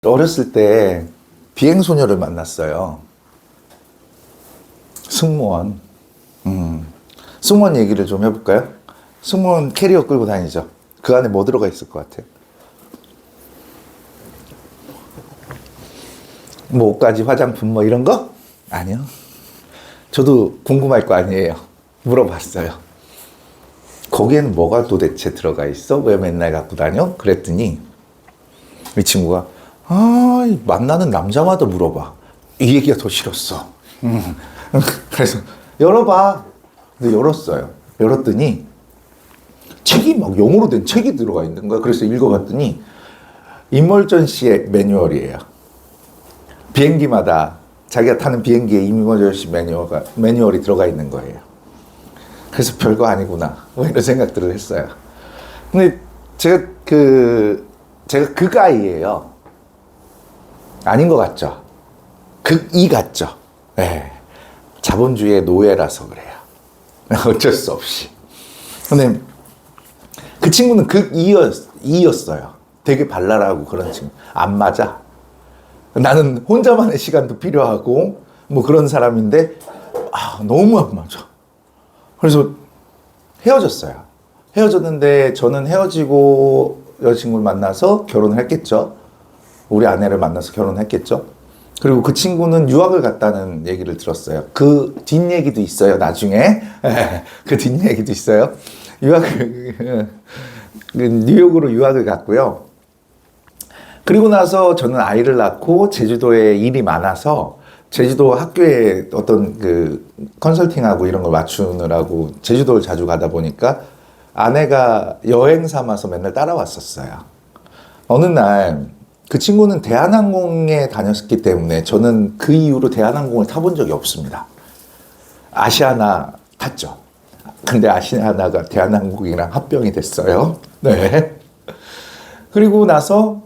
어렸을 때 비행소녀를 만났어요. 승무원. 승무원 얘기를 좀 해볼까요? 승무원 캐리어 끌고 다니죠. 그 안에 뭐 들어가 있을 것 같아요? 뭐 옷가지, 화장품 뭐 이런 거? 아니요. 저도 궁금할 거 아니에요. 물어봤어요. 거기에는 뭐가 도대체 들어가 있어? 왜 맨날 갖고 다녀? 그랬더니 이 친구가 만나는 남자마다 물어봐. 이 얘기가 더 싫었어. 그래서 열어봐. 근데 열었어요. 열었더니 책이 막 영어로 된 책이 들어가 있는 거야. 그래서 읽어봤더니 임월전 씨의 매뉴얼이에요. 비행기마다 자기가 타는 비행기에 임월전 씨 매뉴얼이 들어가 있는 거예요. 그래서 별거 아니구나. 이런 생각들을 했어요. 근데 제가 그 가이예요. 아닌 것 같죠? 극이 같죠? 네. 자본주의의 노예라서 그래요. 어쩔 수 없이. 근데 그 친구는 극이였어요. 되게 발랄하고 그런 친구. 안 맞아. 나는 혼자만의 시간도 필요하고 뭐 그런 사람인데 너무 안 맞아. 그래서 헤어졌어요. 헤어졌는데 저는 헤어지고 여자친구를 만나서 결혼을 했겠죠. 우리 아내를 만나서 결혼했겠죠. 그리고 그 친구는 유학을 갔다는 얘기를 들었어요. 그 뒷얘기도 있어요, 나중에. 그 뒷얘기도 있어요. 뉴욕으로 유학을 갔고요. 그리고 나서 저는 아이를 낳고 제주도에 일이 많아서 제주도 학교에 어떤 그 컨설팅하고 이런 걸 맞추느라고 제주도를 자주 가다 보니까 아내가 여행 삼아서 맨날 따라왔었어요. 어느 날 그 친구는 대한항공에 다녔기 때문에 저는 그 이후로 대한항공을 타본 적이 없습니다. 아시아나 탔죠. 근데 아시아나가 대한항공이랑 합병이 됐어요. 네. 그리고 나서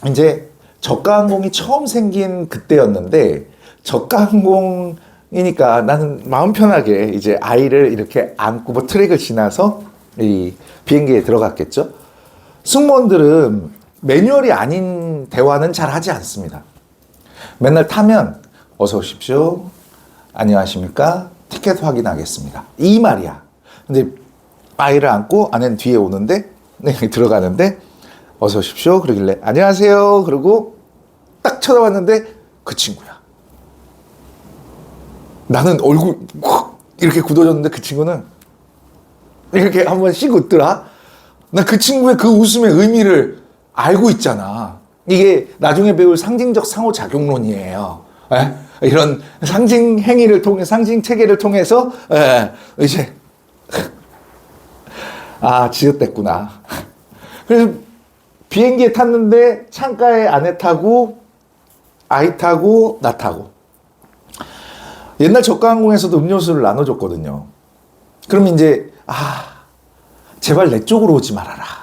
이제 저가항공이 처음 생긴 그때였는데 저가항공이니까 나는 마음 편하게 이제 아이를 이렇게 안고 뭐 트랙을 지나서 이 비행기에 들어갔겠죠. 승무원들은 매뉴얼이 아닌 대화는 잘 하지 않습니다. 맨날 타면 어서 오십시오. 안녕하십니까? 티켓 확인하겠습니다. 이 말이야. 근데 아이를 안고 아내는 뒤에 오는데 들어가는데 어서 오십시오. 그러길래 안녕하세요. 그러고 딱 쳐다봤는데 그 친구야. 나는 얼굴 이렇게 굳어졌는데 그 친구는 이렇게 한번 씩 웃더라. 나 그 친구의 그 웃음의 의미를 알고 있잖아. 이게 나중에 배울 상징적 상호작용론이에요. 이런 상징 행위를 통해, 상징 체계를 통해서, 이제, 지읒됐구나. 그래서 비행기에 탔는데 창가에 아내 타고, 아이 타고, 나 타고. 옛날 저가항공에서도 음료수를 나눠줬거든요. 그럼 이제, 제발 내 쪽으로 오지 말아라.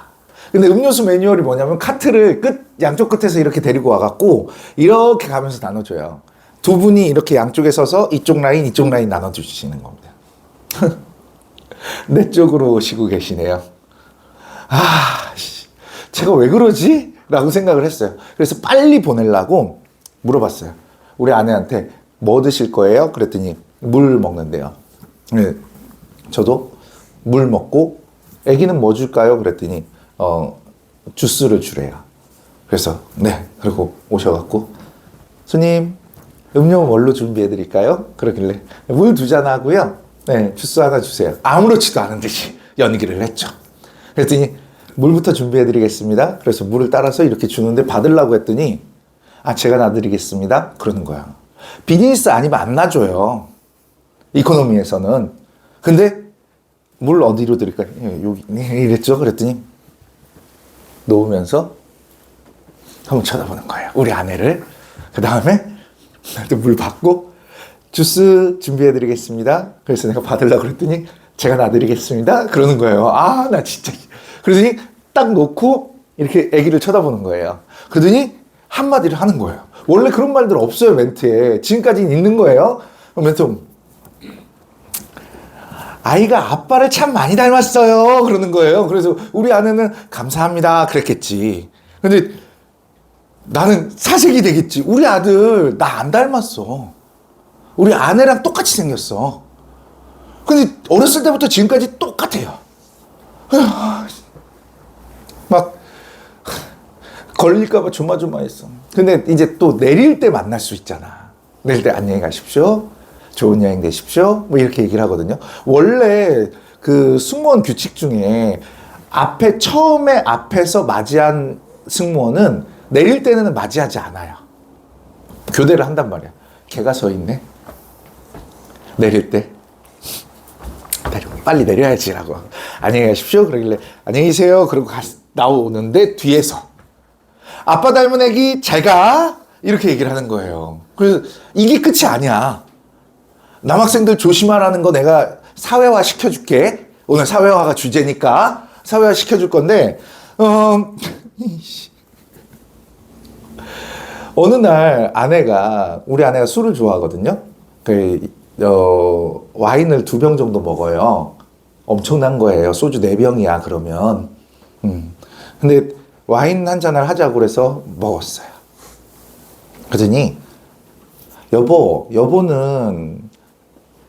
근데 음료수 매뉴얼이 뭐냐면 카트를 양쪽 끝에서 이렇게 데리고 와갖고 이렇게 가면서 나눠줘요. 두 분이 이렇게 양쪽에 서서 이쪽 라인 나눠주시는 겁니다. 내 쪽으로 오시고 계시네요. 제가 왜 그러지? 라고 생각을 했어요. 그래서 빨리 보내려고 물어봤어요. 우리 아내한테 뭐 드실 거예요? 그랬더니 물 먹는데요. 네, 저도 물 먹고 애기는 뭐 줄까요? 그랬더니 주스를 주래요. 그래서 그리고 오셔갖고 손님 음료 뭘로 준비해 드릴까요? 그러길래 물 2잔 하고요. 주스 하나 주세요. 아무렇지도 않은 듯이 연기를 했죠. 그랬더니 물부터 준비해 드리겠습니다. 그래서 물을 따라서 이렇게 주는데 받으려고 했더니 제가 놔드리겠습니다. 그러는 거야. 비즈니스 아니면 안 놔줘요. 이코노미에서는. 근데 물 어디로 드릴까요? 여기 이랬죠. 그랬더니 놓으면서 한번 쳐다보는 거예요. 우리 아내를. 그 다음에 물 받고 주스 준비해드리겠습니다. 그래서 내가 받으려고 그랬더니 제가 놔드리겠습니다. 그러는 거예요. 나 진짜. 그러더니 딱 놓고 이렇게 아기를 쳐다보는 거예요. 그러더니 한마디를 하는 거예요. 원래 그런 말들 없어요, 멘트에. 지금까지는 있는 거예요. 멘트 아이가 아빠를 참 많이 닮았어요. 그러는 거예요. 그래서 우리 아내는 감사합니다. 그랬겠지. 근데 나는 사색이 되겠지. 우리 아들 나 안 닮았어. 우리 아내랑 똑같이 생겼어. 근데 어렸을 때부터 지금까지 똑같아요. 막 걸릴까봐 조마조마했어. 근데 이제 또 내릴 때 만날 수 있잖아. 내릴 때 안녕히 가십시오. 좋은 여행 되십시오. 뭐 이렇게 얘기를 하거든요. 원래 그 승무원 규칙 중에 처음에 앞에서 맞이한 승무원은 내릴 때는 맞이하지 않아요. 교대를 한단 말이야. 걔가 서 있네. 내릴 때 빨리 내려야지라고. 안녕히 가십시오. 그러길래 안녕히 계세요. 그러고 나오는데 뒤에서 아빠 닮은 애기 잘 가. 이렇게 얘기를 하는 거예요. 그래서 이게 끝이 아니야. 남학생들 조심하라는 거 내가 사회화 시켜줄게. 오늘 사회화가 주제니까 사회화 시켜줄 건데 어느 날 우리 아내가 술을 좋아하거든요. 와인을 2병 정도 먹어요. 엄청난 거예요. 소주 4병이야 그러면. 근데 와인 한 잔을 하자고 그래서 먹었어요. 그러더니 여보는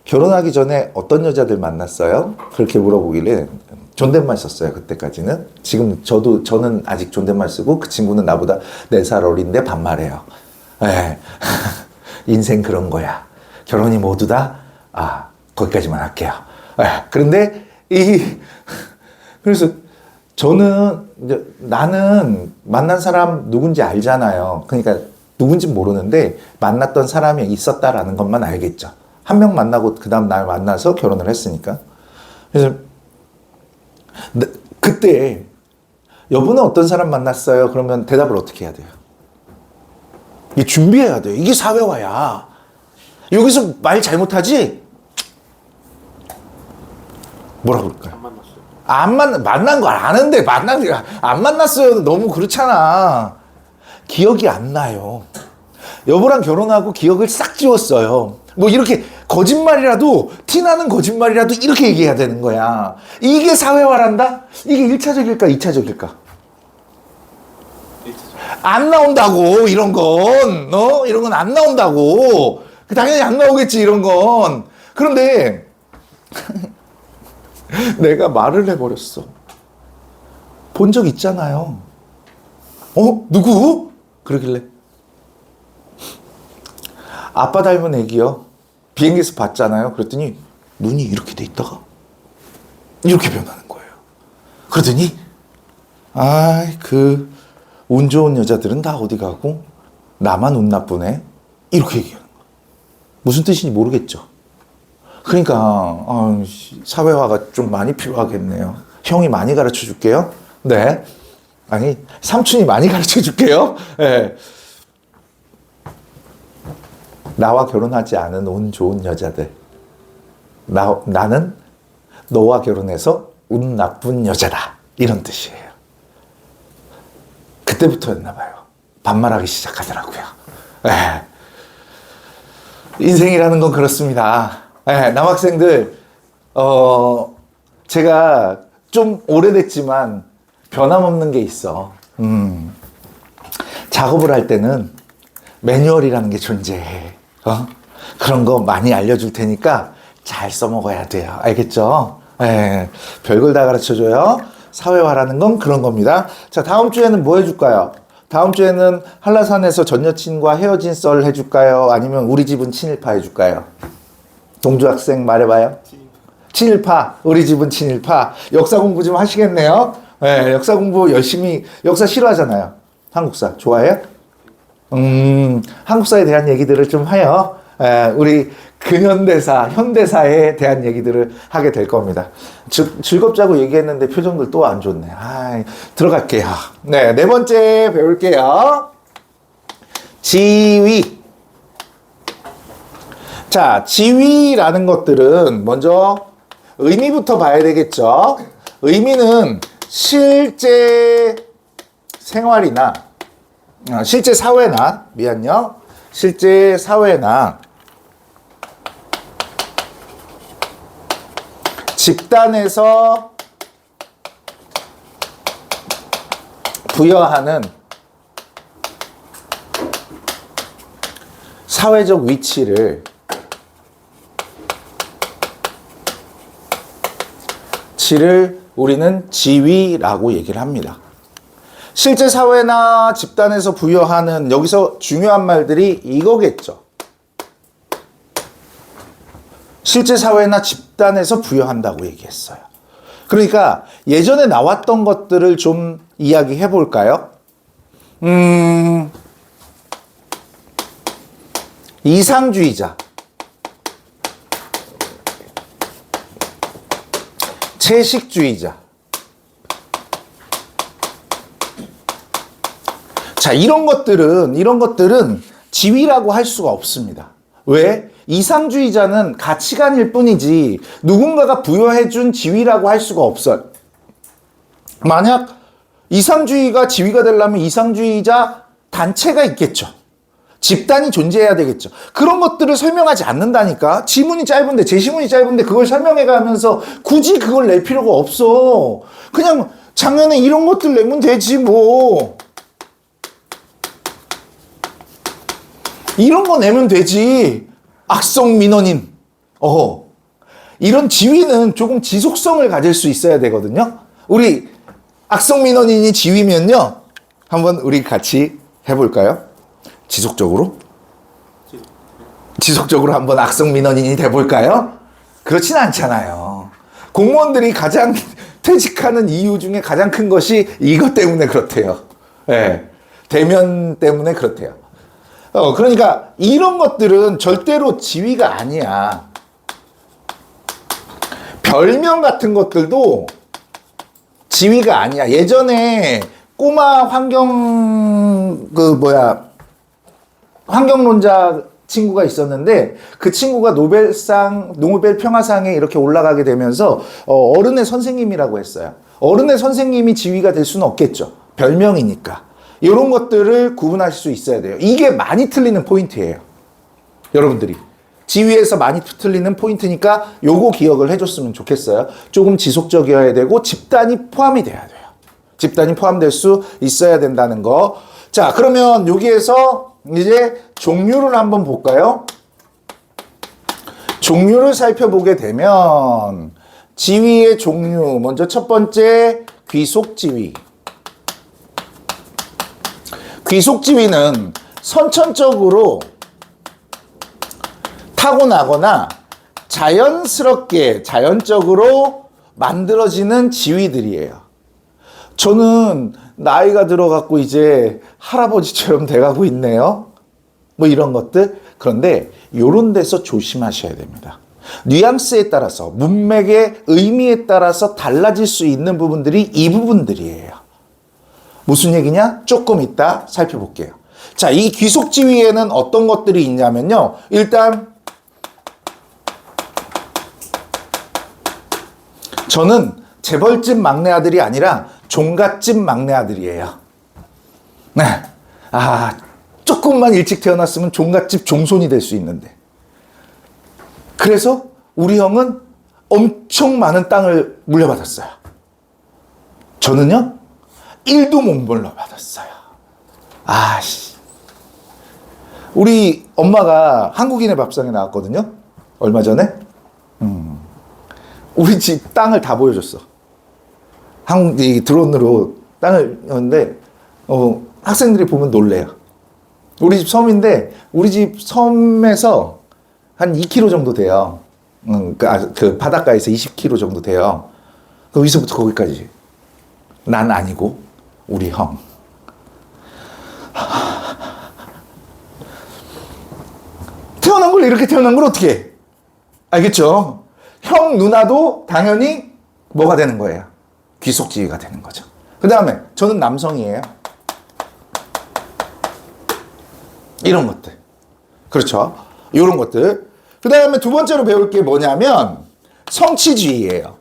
결혼하기 전에 어떤 여자들 만났어요? 그렇게 물어보길래 존댓말 썼어요. 그때까지는. 저는 아직 존댓말 쓰고 그 친구는 나보다 4살 어린데 반말해요. 에 인생 그런 거야. 결혼이 모두 다 거기까지만 할게요. 그런데 그래서 나는 만난 사람 누군지 알잖아요. 그러니까 누군지 모르는데 만났던 사람이 있었다라는 것만 알겠죠. 한 명 만나고 그 다음 날 만나서 결혼을 했으니까. 그래서 그때 여보는 어떤 사람 만났어요? 그러면 대답을 어떻게 해야 돼요? 이게 준비해야 돼요. 이게 사회화야. 여기서 말 잘못하지? 뭐라 그럴까요? 안 만났어요. 만난 거 아는데 안 만났어요. 너무 그렇잖아. 기억이 안 나요. 여보랑 결혼하고 기억을 싹 지웠어요. 뭐 이렇게 거짓말이라도 티나는 거짓말이라도 이렇게 얘기해야 되는 거야. 이게 사회화란다? 이게 1차적일까 2차적일까? 1차적. 안 나온다고 이런 건. 이런 건 안 나온다고. 당연히 안 나오겠지 이런 건. 그런데 내가 말을 해버렸어. 본 적 있잖아요. 누구? 그러길래 아빠 닮은 애기요. 비행기에서 봤잖아요. 그랬더니 눈이 이렇게 돼 있다가 이렇게 변하는 거예요. 그러더니 운 좋은 여자들은 다 어디 가고 나만 운 나쁘네. 이렇게 얘기하는 거예요. 무슨 뜻인지 모르겠죠. 그러니까 사회화가 좀 많이 필요하겠네요. 형이 많이 가르쳐 줄게요. 네. 아니 삼촌이 많이 가르쳐 줄게요. 네. 나와 결혼하지 않은 운 좋은 여자들. 나는 너와 결혼해서 운 나쁜 여자다. 이런 뜻이에요. 그때부터였나 봐요. 반말하기 시작하더라고요. 네. 인생이라는 건 그렇습니다. 네, 남학생들, 제가 좀 오래됐지만 변함없는 게 있어. 작업을 할 때는 매뉴얼이라는 게 존재해. 그런 거 많이 알려줄 테니까 잘 써먹어야 돼요. 알겠죠? 네, 별걸 다 가르쳐줘요. 사회화라는 건 그런 겁니다. 자, 다음 주에는 뭐 해줄까요? 다음 주에는 한라산에서 전 여친과 헤어진 썰 해줄까요? 아니면 우리 집은 친일파 해줄까요? 동주 학생 말해봐요. 친일파. 우리 집은 친일파. 역사 공부 좀 하시겠네요. 네, 역사 공부 열심히. 역사 싫어하잖아요. 한국사 좋아해요? 한국사에 대한 얘기들을 좀 해요. 우리 근현대사, 현대사에 대한 얘기들을 하게 될 겁니다. 즐겁자고 얘기했는데 표정들 또 안 좋네. 들어갈게요. 네, 4번째 배울게요. 지위. 자, 지위라는 것들은 먼저 의미부터 봐야 되겠죠. 의미는 실제 생활이나 실제 사회나 실제 사회나 집단에서 부여하는 사회적 위치를 우리는 지위라고 얘기를 합니다. 실제 사회나 집단에서 부여하는 여기서 중요한 말들이 이거겠죠. 실제 사회나 집단에서 부여한다고 얘기했어요. 그러니까 예전에 나왔던 것들을 좀 이야기해 볼까요? 이상주의자, 채식주의자. 자, 이런 것들은 지위라고 할 수가 없습니다. 왜? 이상주의자는 가치관일 뿐이지 누군가가 부여해준 지위라고 할 수가 없어요. 만약 이상주의가 지위가 되려면 이상주의자 단체가 있겠죠. 집단이 존재해야 되겠죠. 그런 것들을 설명하지 않는다니까. 지문이 짧은데, 제시문이 짧은데 그걸 설명해 가면서 굳이 그걸 낼 필요가 없어. 그냥 작년에 이런 것들 내면 되지 뭐. 이런 거 내면 되지. 악성 민원인. 이런 지위는 조금 지속성을 가질 수 있어야 되거든요. 우리 악성 민원인이 지위면요. 한번 우리 같이 해볼까요? 지속적으로 한번 악성 민원인이 돼볼까요? 그렇진 않잖아요. 공무원들이 가장 퇴직하는 이유 중에 가장 큰 것이 이것 때문에 그렇대요. 네. 대면 때문에 그렇대요. 그러니까 이런 것들은 절대로 지위가 아니야. 별명 같은 것들도 지위가 아니야. 예전에 꼬마 환경론자 친구가 있었는데 그 친구가 노벨 평화상에 이렇게 올라가게 되면서 어른의 선생님이라고 했어요. 어른의 선생님이 지위가 될 수는 없겠죠. 별명이니까. 이런 것들을 구분할 수 있어야 돼요. 이게 많이 틀리는 포인트예요. 여러분들이. 지위에서 많이 틀리는 포인트니까 요거 기억을 해줬으면 좋겠어요. 조금 지속적이어야 되고 집단이 포함이 돼야 돼요. 집단이 포함될 수 있어야 된다는 거. 자, 그러면 여기에서 이제 종류를 한번 볼까요? 종류를 살펴보게 되면 지위의 종류. 먼저 첫 번째 귀속지위. 귀속지위는 선천적으로 타고나거나 자연적으로 만들어지는 지위들이에요. 저는 나이가 들어갖고 이제 할아버지처럼 돼가고 있네요. 뭐 이런 것들. 그런데 이런 데서 조심하셔야 됩니다. 뉘앙스에 따라서, 문맥의 의미에 따라서 달라질 수 있는 부분들이 이 부분들이에요. 무슨 얘기냐? 조금 이따 살펴볼게요. 자, 이 귀속지위에는 어떤 것들이 있냐면요. 일단 저는 재벌집 막내 아들이 아니라 종갓집 막내 아들이에요. 네. 조금만 일찍 태어났으면 종갓집 종손이 될 수 있는데. 그래서 우리 형은 엄청 많은 땅을 물려받았어요. 저는요, 1도 못 물려받았어요. 우리 엄마가 한국인의 밥상에 나왔거든요. 얼마 전에. 우리 집 땅을 다 보여줬어. 한국 드론으로 땅을 였는데 학생들이 보면 놀래요. 우리 집 섬인데 우리 집 섬에서 한 2km 정도 돼요. 그 바닷가에서 20km 정도 돼요. 여기서부터 거기까지. 난 아니고 우리 형. 이렇게 태어난 걸 어떻게 해? 알겠죠? 형, 누나도 당연히 뭐가 되는 거예요? 귀속지위가 되는 거죠. 그 다음에 저는 남성이에요. 이런 것들. 그렇죠? 이런 것들. 그 다음에 두 번째로 배울 게 뭐냐면 성취지위예요.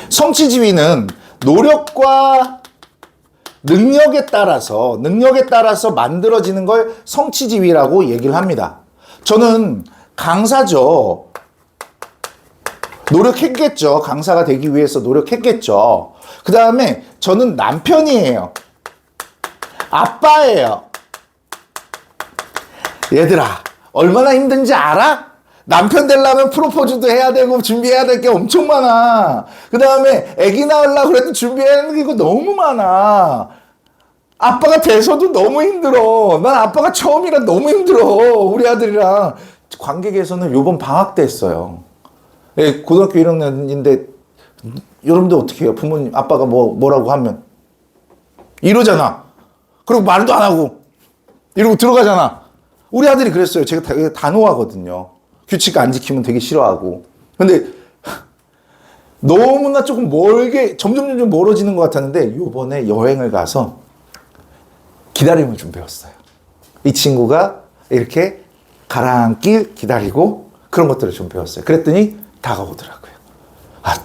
성취지위는 노력과 능력에 따라서 만들어지는 걸 성취지위라고 얘기를 합니다. 저는 강사죠. 노력했겠죠. 강사가 되기 위해서 노력했겠죠. 그 다음에 저는 남편이에요. 아빠예요. 얘들아, 얼마나 힘든지 알아? 남편 되려면 프로포즈도 해야 되고 준비해야 될 게 엄청 많아. 그 다음에 아기 낳으려고 그래도 준비해야 하는 게 이거 너무 많아. 아빠가 돼서도 너무 힘들어. 난 아빠가 처음이라 너무 힘들어. 우리 아들이랑 관객에서는 요번 방학 때 했어요. 예, 고등학교 1학년인데 여러분들 어떻게 해요? 부모님 아빠가 뭐라고 하면 이러잖아. 그리고 말도 안 하고 이러고 들어가잖아. 우리 아들이 그랬어요. 제가 되게 단호하거든요. 규칙 안 지키면 되게 싫어하고. 근데 너무나 조금 멀게 점점 멀어지는 것 같았는데 요번에 여행을 가서 기다림을 좀 배웠어요. 이 친구가 이렇게 가라앉길 기다리고 그런 것들을 좀 배웠어요. 그랬더니 다가오더라고요. 아,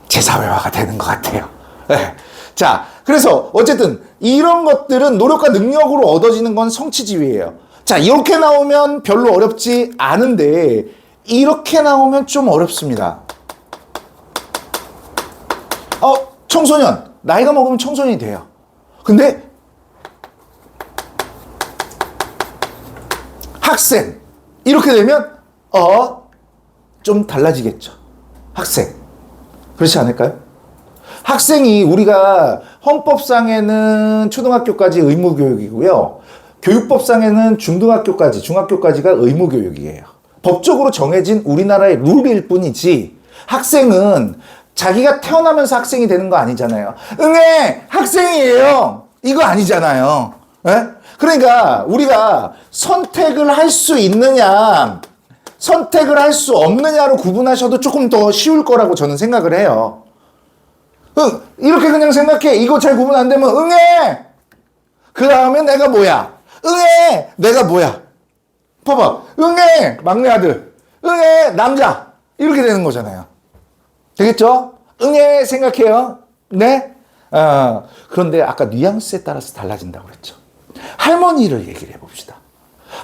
제 사회화가 되는 것 같아요. 네. 자, 그래서 어쨌든 이런 것들은 노력과 능력으로 얻어지는 건 성취지휘예요. 자, 이렇게 나오면 별로 어렵지 않은데 이렇게 나오면 좀 어렵습니다. 청소년. 나이가 먹으면 청소년이 돼요. 근데 학생. 이렇게 되면 좀 달라지겠죠. 학생. 그렇지 않을까요? 학생이 우리가 헌법상에는 초등학교까지 의무교육이고요. 교육법상에는 중학교까지가 의무교육이에요. 법적으로 정해진 우리나라의 룰일 뿐이지 학생은 자기가 태어나면서 학생이 되는 거 아니잖아요. 응애 학생이에요. 이거 아니잖아요. 에? 그러니까 우리가 선택을 할 수 있느냐 선택을 할 수 없느냐로 구분하셔도 조금 더 쉬울 거라고 저는 생각을 해요. 이렇게 그냥 생각해. 이거 잘 구분 안 되면 응애 그 다음에 내가 뭐야? 응애 내가 뭐야? 봐봐. 응애 막내 아들 응애 남자 이렇게 되는 거잖아요. 되겠죠? 응애 생각해요. 네? 그런데 아까 뉘앙스에 따라서 달라진다고 그랬죠. 할머니를 얘기를 해봅시다.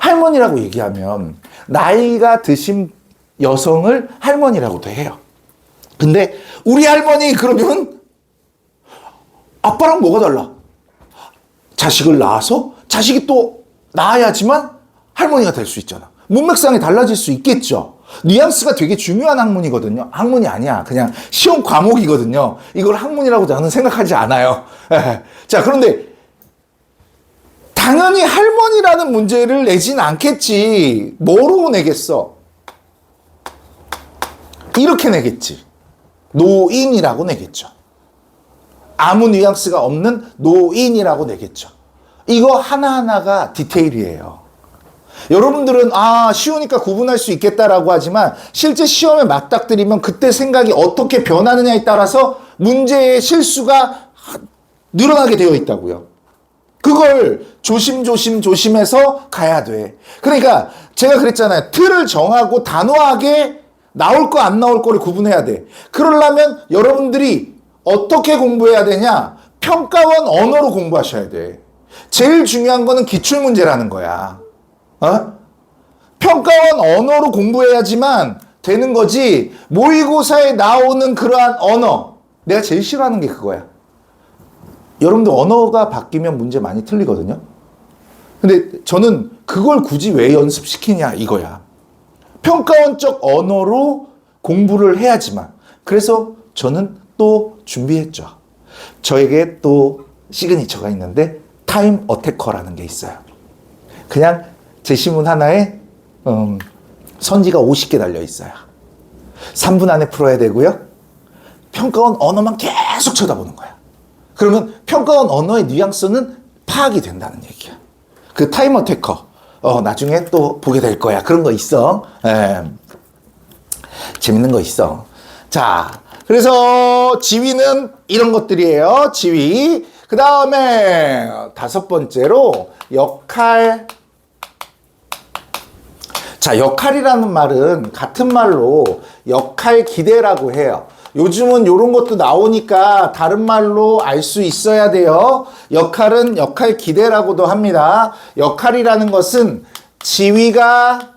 할머니라고 얘기하면 나이가 드신 여성을 할머니라고도 해요. 근데 우리 할머니 그러면 아빠랑 뭐가 달라? 자식을 낳아서 자식이 또 낳아야지만 할머니가 될 수 있잖아. 문맥상이 달라질 수 있겠죠. 뉘앙스가 되게 중요한 학문이거든요. 학문이 아니야. 그냥 시험 과목이거든요. 이걸 학문이라고 저는 생각하지 않아요. 자, 그런데 당연히 할머니라는 문제를 내진 않겠지. 뭐로 내겠어? 이렇게 내겠지. 노인이라고 내겠죠. 아무 뉘앙스가 없는 노인이라고 내겠죠. 이거 하나하나가 디테일이에요. 여러분들은 쉬우니까 구분할 수 있겠다라고 하지만 실제 시험에 맞닥뜨리면 그때 생각이 어떻게 변하느냐에 따라서 문제의 실수가 늘어나게 되어 있다고요. 그걸 조심해서 가야 돼. 그러니까 제가 그랬잖아요. 틀을 정하고 단호하게 나올 거 안 나올 거를 구분해야 돼. 그러려면 여러분들이 어떻게 공부해야 되냐? 평가원 언어로 공부하셔야 돼. 제일 중요한 거는 기출문제라는 거야. 평가원 언어로 공부해야지만 되는 거지. 모의고사에 나오는 그러한 언어. 내가 제일 싫어하는 게 그거야. 여러분들 언어가 바뀌면 문제 많이 틀리거든요. 근데 저는 그걸 굳이 왜 연습시키냐 이거야. 평가원적 언어로 공부를 해야지만. 그래서 저는 또 준비했죠. 저에게 또 시그니처가 있는데 타임 어태커라는 게 있어요. 그냥 제시문 하나에 선지가 50개 달려 있어요. 3분 안에 풀어야 되고요. 평가원 언어만 계속 쳐다보는 거야. 그러면 평가원 언어의 뉘앙스는 파악이 된다는 얘기야. 그 타임 어태커 나중에 또 보게 될 거야. 그런 거 있어. 재밌는 거 있어. 자, 그래서 지위는 이런 것들이에요. 지위. 그 다음에 5번째로 역할. 자, 역할이라는 말은 같은 말로 역할 기대라고 해요. 요즘은 이런 것도 나오니까 다른 말로 알 수 있어야 돼요. 역할은 역할 기대라고도 합니다. 역할이라는 것은 지위가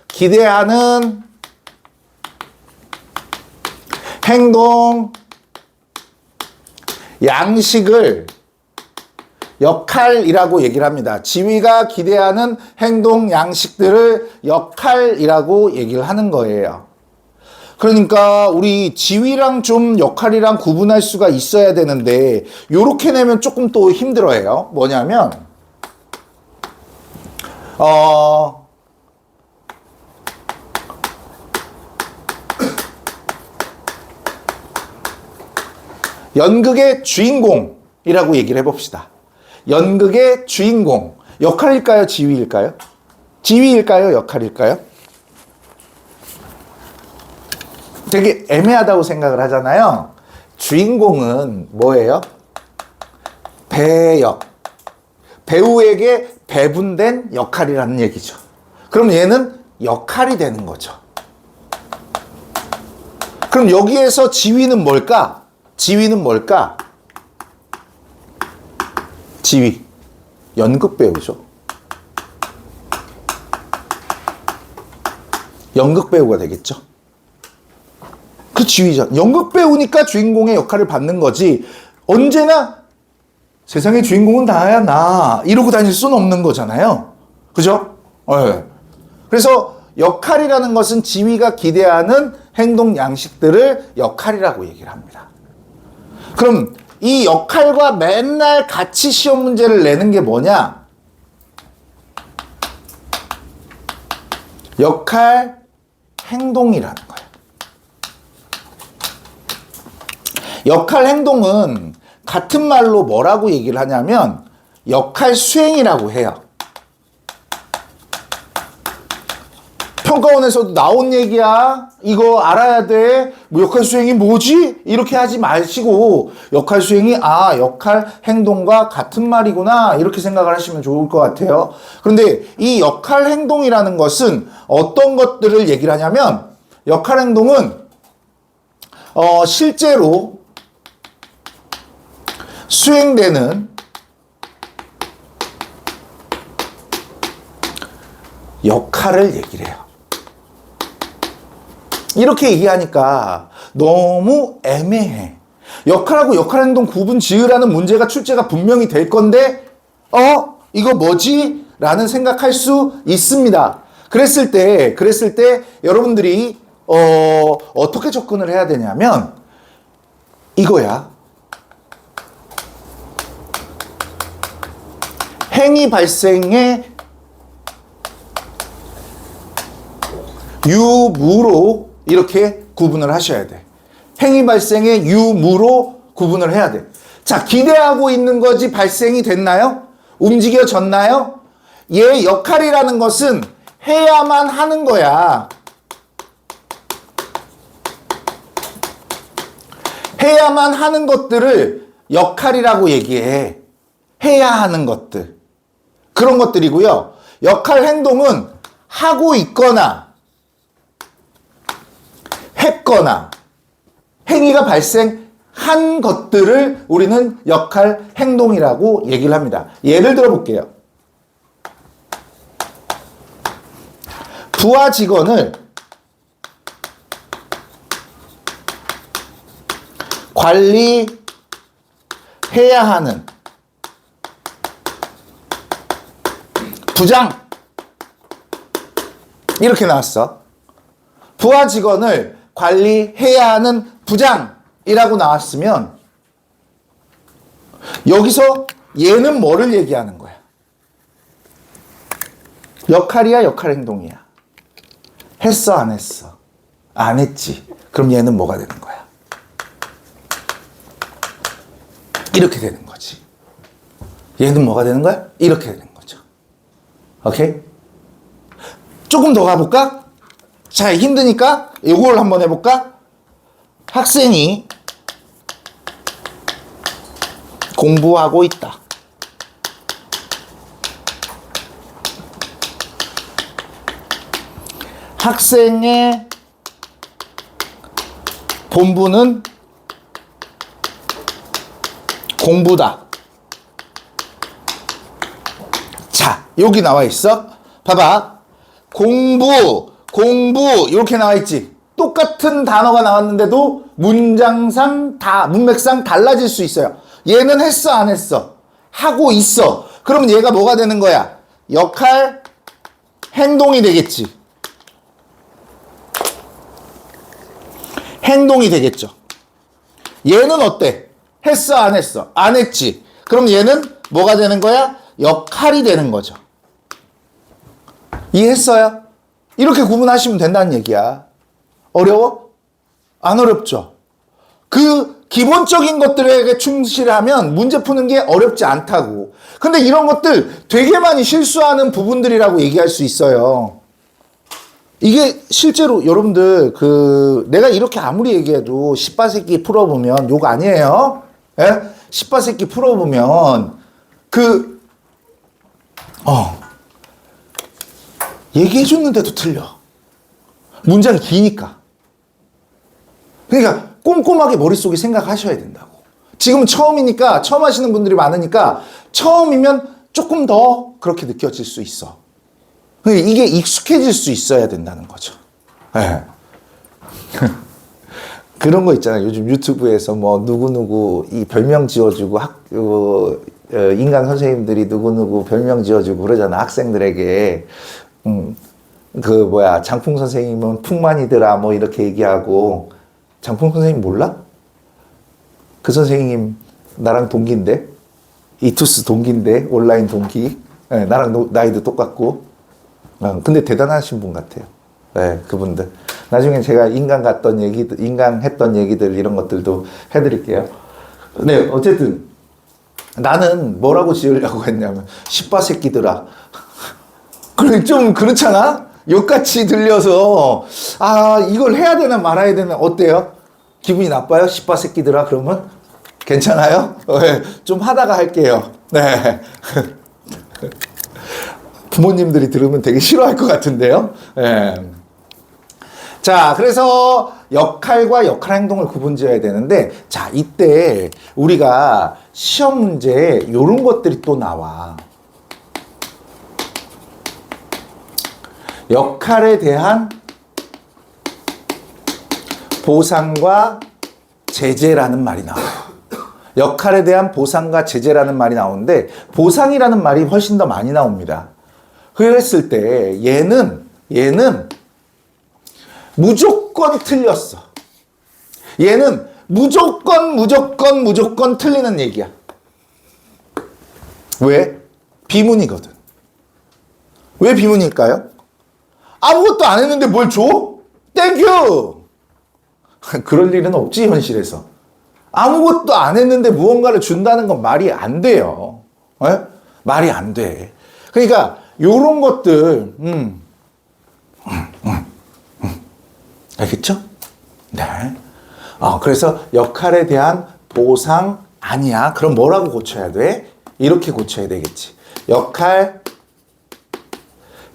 기대하는 행동, 양식을 역할이라고 얘기를 합니다. 지위가 기대하는 행동 양식들을 역할이라고 얘기를 하는 거예요. 그러니까 우리 지위랑 좀 역할이랑 구분할 수가 있어야 되는데 요렇게 내면 조금 또 힘들어해요. 뭐냐면 연극의 주인공이라고 얘기를 해봅시다. 연극의 주인공. 역할일까요? 지위일까요? 지위일까요? 역할일까요? 되게 애매하다고 생각을 하잖아요. 주인공은 뭐예요? 배역. 배우에게 배분된 역할이라는 얘기죠. 그럼 얘는 역할이 되는 거죠. 그럼 여기에서 지위는 뭘까? 지위는 뭘까? 지위. 연극 배우죠. 연극 배우가 되겠죠. 그 지위죠. 연극 배우니까 주인공의 역할을 받는 거지. 언제나 세상의 주인공은 나야 나 이러고 다닐 수는 없는 거잖아요. 그죠? 네. 그래서 역할이라는 것은 지위가 기대하는 행동 양식들을 역할이라고 얘기를 합니다. 그럼 이 역할과 맨날 같이 시험 문제를 내는 게 뭐냐? 역할 행동이라는 거예요. 역할 행동은 같은 말로 뭐라고 얘기를 하냐면 역할 수행이라고 해요. 평가원에서도 나온 얘기야. 이거 알아야 돼. 뭐 역할 수행이 뭐지? 이렇게 하지 마시고 역할 수행이 역할 행동과 같은 말이구나 이렇게 생각을 하시면 좋을 것 같아요. 그런데 이 역할 행동이라는 것은 어떤 것들을 얘기를 하냐면 역할 행동은 실제로 수행되는 역할을 얘기를 해요. 이렇게 얘기하니까 너무 애매해. 역할하고 역할 행동 구분 지으라는 문제가 출제가 분명히 될 건데 이거 뭐지? 라는 생각할 수 있습니다. 그랬을 때 여러분들이 어떻게 접근을 해야 되냐면 이거야. 행위 발생의 유무로 이렇게 구분을 하셔야 돼. 행위 발생의 유무로 구분을 해야 돼. 자, 기대하고 있는 것이 발생이 됐나요? 움직여졌나요? 얘 역할이라는 것은 해야만 하는 거야. 해야만 하는 것들을 역할이라고 얘기해. 해야 하는 것들. 그런 것들이고요. 역할 행동은 하고 있거나 했거나 행위가 발생한 것들을 우리는 역할 행동이라고 얘기를 합니다. 예를 들어 볼게요. 부하 직원을 관리해야 하는 부장 이렇게 나왔어. 부하 직원을 관리해야 하는 부장이라고 나왔으면 여기서 얘는 뭐를 얘기하는 거야? 역할이야, 역할 행동이야? 했어, 안 했어? 안 했지. 그럼 얘는 뭐가 되는 거야? 이렇게 되는 거지. 얘는 뭐가 되는 거야? 이렇게 되는 거죠. 오케이? 조금 더 가볼까? 자, 힘드니까 이걸 한번 해볼까? 학생이 공부하고 있다. 학생의 본분은 공부다. 자, 여기 나와 있어. 봐봐. 공부 이렇게 나와 있지. 똑같은 단어가 나왔는데도 문장상 문맥상 달라질 수 있어요. 얘는 했어, 안 했어? 하고 있어. 그러면 얘가 뭐가 되는 거야? 역할, 행동이 되겠지. 행동이 되겠죠. 얘는 어때? 했어, 안 했어? 안 했지. 그럼 얘는 뭐가 되는 거야? 역할이 되는 거죠. 이해했어요? 이렇게 구분하시면 된다는 얘기야. 어려워? 안 어렵죠? 그 기본적인 것들에게 충실하면 문제 푸는 게 어렵지 않다고. 근데 이런 것들 되게 많이 실수하는 부분들이라고 얘기할 수 있어요. 이게 실제로 여러분들 내가 이렇게 아무리 얘기해도 시빠새끼 풀어보면 욕 아니에요? 예? 시빠새끼 풀어보면 얘기해줬는데도 틀려. 문장이 기니까. 그러니까 꼼꼼하게 머릿속에 생각하셔야 된다고. 지금은 처음이니까, 처음 하시는 분들이 많으니까 처음이면 조금 더 그렇게 느껴질 수 있어. 이게 익숙해질 수 있어야 된다는 거죠. 네. 그런 거 있잖아요. 요즘 유튜브에서 뭐 누구누구 이 별명 지어주고 인간 선생님들이 누구누구 별명 지어주고 그러잖아. 학생들에게. 장풍 선생님은 풍만이더라 뭐 이렇게 얘기하고. 장풍 선생님 몰라? 그 선생님 나랑 동기인데, 이투스 동기인데, 온라인 동기. 네, 나랑 나이도 똑같고. 근데 대단하신 분 같아요. 네, 그분들. 나중에 제가 인강 했던 얘기들 이런 것들도 해드릴게요. 네, 어쨌든 나는 뭐라고 지으려고 했냐면 시빠새끼들아. 그래 좀 그렇잖아. 욕같이 들려서 이걸 해야 되나 말아야 되나 어때요? 기분이 나빠요? 시빠새끼들아 그러면 괜찮아요? 네, 좀 하다가 할게요. 네. 부모님들이 들으면 되게 싫어할 것 같은데요. 네. 자, 그래서 역할과 역할 행동을 구분지어야 되는데, 자, 이때 우리가 시험 문제에 이런 것들이 또 나와. 역할에 대한 보상과 제재라는 말이 나와요. 역할에 대한 보상과 제재라는 말이 나오는데, 보상이라는 말이 훨씬 더 많이 나옵니다. 그랬을 때 얘는 무조건 틀렸어. 얘는 무조건 틀리는 얘기야. 왜? 비문이거든. 왜 비문일까요? 아무것도 안 했는데 뭘 줘? 땡큐! 그럴 일은 없지, 현실에서. 아무것도 안 했는데 무언가를 준다는 건 말이 안 돼요. 말이 안 돼. 그러니까 요런 것들, 알겠죠? 네. 그래서 역할에 대한 보상 아니야. 그럼 뭐라고 고쳐야 돼? 이렇게 고쳐야 되겠지. 역할,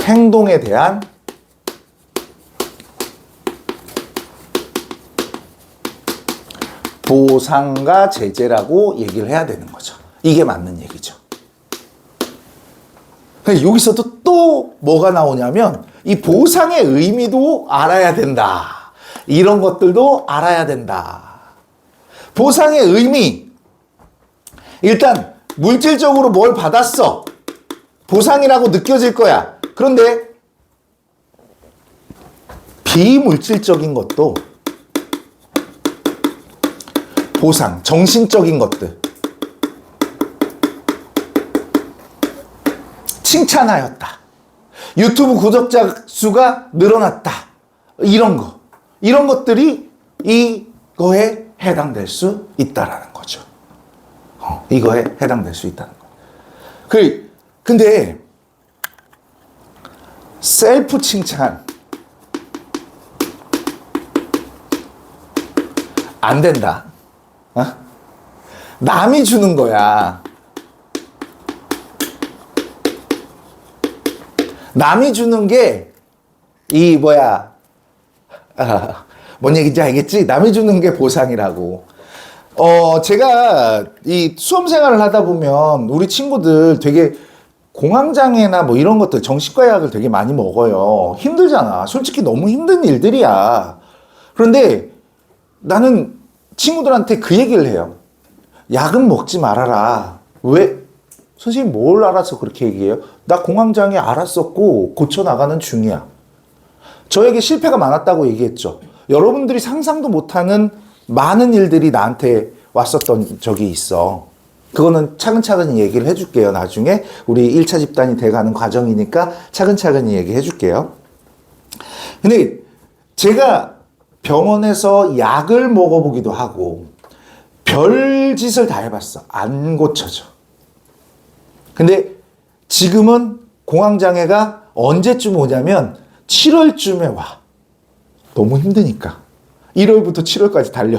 행동에 대한 보상과 제재라고 얘기를 해야 되는 거죠. 이게 맞는 얘기죠. 여기서도 또 뭐가 나오냐면 이 보상의 의미도 알아야 된다. 이런 것들도 알아야 된다. 보상의 의미. 일단 물질적으로 뭘 받았어. 보상이라고 느껴질 거야. 그런데 비물질적인 것도 보상, 정신적인 것들. 칭찬하였다. 유튜브 구독자 수가 늘어났다. 이런 것들이 이거에 해당될 수 있다라는 거죠. 이거에 해당될 수 있다는 거예요. 근데 셀프 칭찬 안 된다. 남이 주는 거야. 남이 주는 게 뭔 얘기인지 알겠지? 남이 주는 게 보상이라고. 제가 이 수험 생활을 하다 보면 우리 친구들 되게 공황장애나 뭐 이런 것들 정신과 약을 되게 많이 먹어요. 힘들잖아. 솔직히 너무 힘든 일들이야. 그런데 나는 친구들한테 그 얘기를 해요. 약은 먹지 말아라. 왜? 선생님 뭘 알아서 그렇게 얘기해요? 나 공황장애 알았었고 고쳐나가는 중이야. 저에게 실패가 많았다고 얘기했죠. 여러분들이 상상도 못하는 많은 일들이 나한테 왔었던 적이 있어. 그거는 차근차근히 얘기를 해줄게요. 나중에 우리 1차 집단이 돼가는 과정이니까 차근차근히 얘기해 줄게요. 근데 제가 병원에서 약을 먹어보기도 하고 별짓을 다 해봤어. 안 고쳐져. 근데 지금은 공황장애가 언제쯤 오냐면 7월쯤에 와. 너무 힘드니까. 1월부터 7월까지 달려.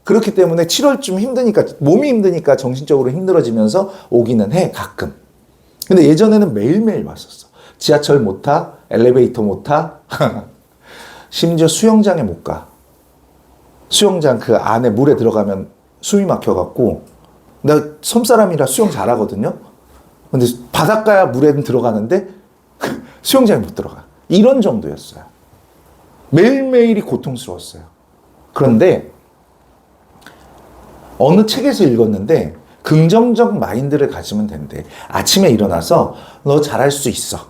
그렇기 때문에 7월쯤 힘드니까, 몸이 힘드니까 정신적으로 힘들어지면서 오기는 해, 가끔. 근데 예전에는 매일매일 왔었어. 지하철 못 타, 엘리베이터 못 타, 심지어 수영장에 못 가. 수영장 그 안에 물에 들어가면 숨이 막혀갖고, 나 섬사람이라 수영 잘하거든요? 근데 바닷가 물에는 들어가는데 수영장에 못 들어가. 이런 정도였어요. 매일매일이 고통스러웠어요. 그런데 어느 책에서 읽었는데 긍정적 마인드를 가지면 된대. 아침에 일어나서 너 잘할 수 있어.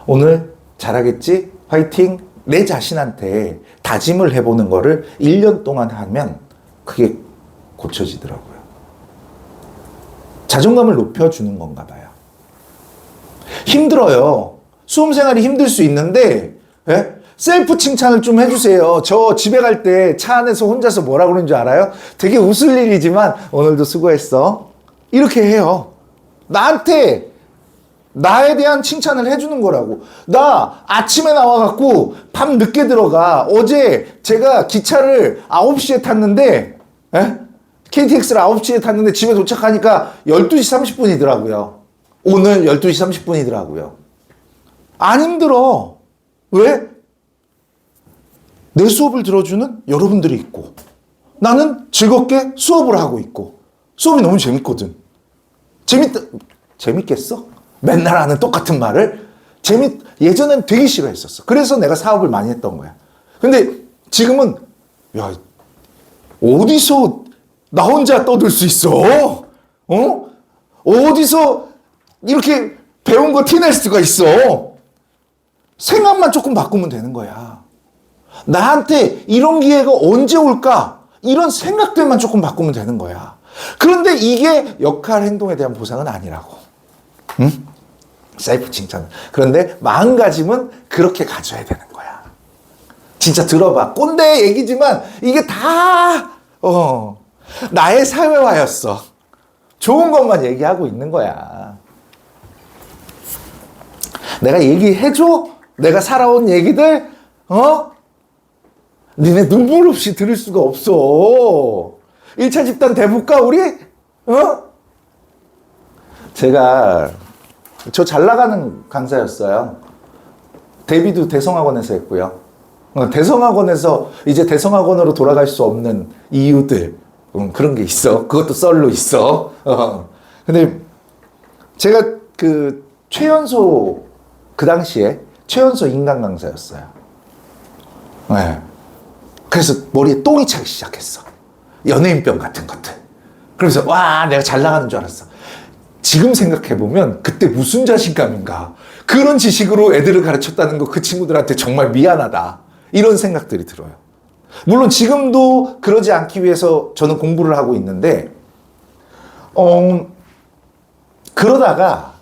오늘 잘하겠지? 화이팅! 내 자신한테 다짐을 해보는 거를 1년 동안 하면 그게 고쳐지더라고요. 자존감을 높여주는 건가 봐요. 힘들어요. 수험생활이 힘들 수 있는데 셀프 칭찬을 좀 해주세요. 저 집에 갈 때 차 안에서 혼자서 뭐라 그러는 줄 알아요? 되게 웃을 일이지만 오늘도 수고했어. 이렇게 해요. 나한테 나에 대한 칭찬을 해주는 거라고. 나 아침에 나와갖고 밤 늦게 들어가. 어제 제가 기차를 9시에 탔는데 KTX를 9시에 탔는데 집에 도착하니까 12시 30분이더라고요. 오늘 12시 30분이더라고요. 안 힘들어. 왜? 내 수업을 들어주는 여러분들이 있고 나는 즐겁게 수업을 하고 있고 수업이 너무 재밌거든. 재밌겠어? 맨날 하는 똑같은 말을? 예전엔 되게 싫어했었어. 그래서 내가 사업을 많이 했던 거야. 근데 지금은 야, 어디서 나 혼자 떠들 수 있어? 어디서 이렇게 배운 거 티낼 수가 있어? 생각만 조금 바꾸면 되는 거야. 나한테 이런 기회가 언제 올까? 이런 생각들만 조금 바꾸면 되는 거야. 그런데 이게 역할 행동에 대한 보상은 아니라고. 응? 셀프 칭찬. 그런데 마음가짐은 그렇게 가져야 되는 거야. 진짜 들어봐. 꼰대 얘기지만 이게 다 나의 사회화였어. 좋은 것만 얘기하고 있는 거야. 내가 얘기해줘? 내가 살아온 얘기들? 니네 눈물 없이 들을 수가 없어. 1차 집단 돼볼까, 우리? 제가, 저 잘 나가는 강사였어요. 데뷔도 대성학원에서 했고요. 대성학원에서 이제 대성학원으로 돌아갈 수 없는 이유들, 그런 게 있어. 그것도 썰로 있어. 근데 제가 최연소, 그 당시에 최연소 인간 강사였어요. 네. 그래서 머리에 똥이 차기 시작했어. 연예인병 같은 것들. 그래서 와, 내가 잘 나가는 줄 알았어. 지금 생각해보면 그때 무슨 자신감인가. 그런 지식으로 애들을 가르쳤다는 거 그 친구들한테 정말 미안하다. 이런 생각들이 들어요. 물론 지금도 그러지 않기 위해서 저는 공부를 하고 있는데 그러다가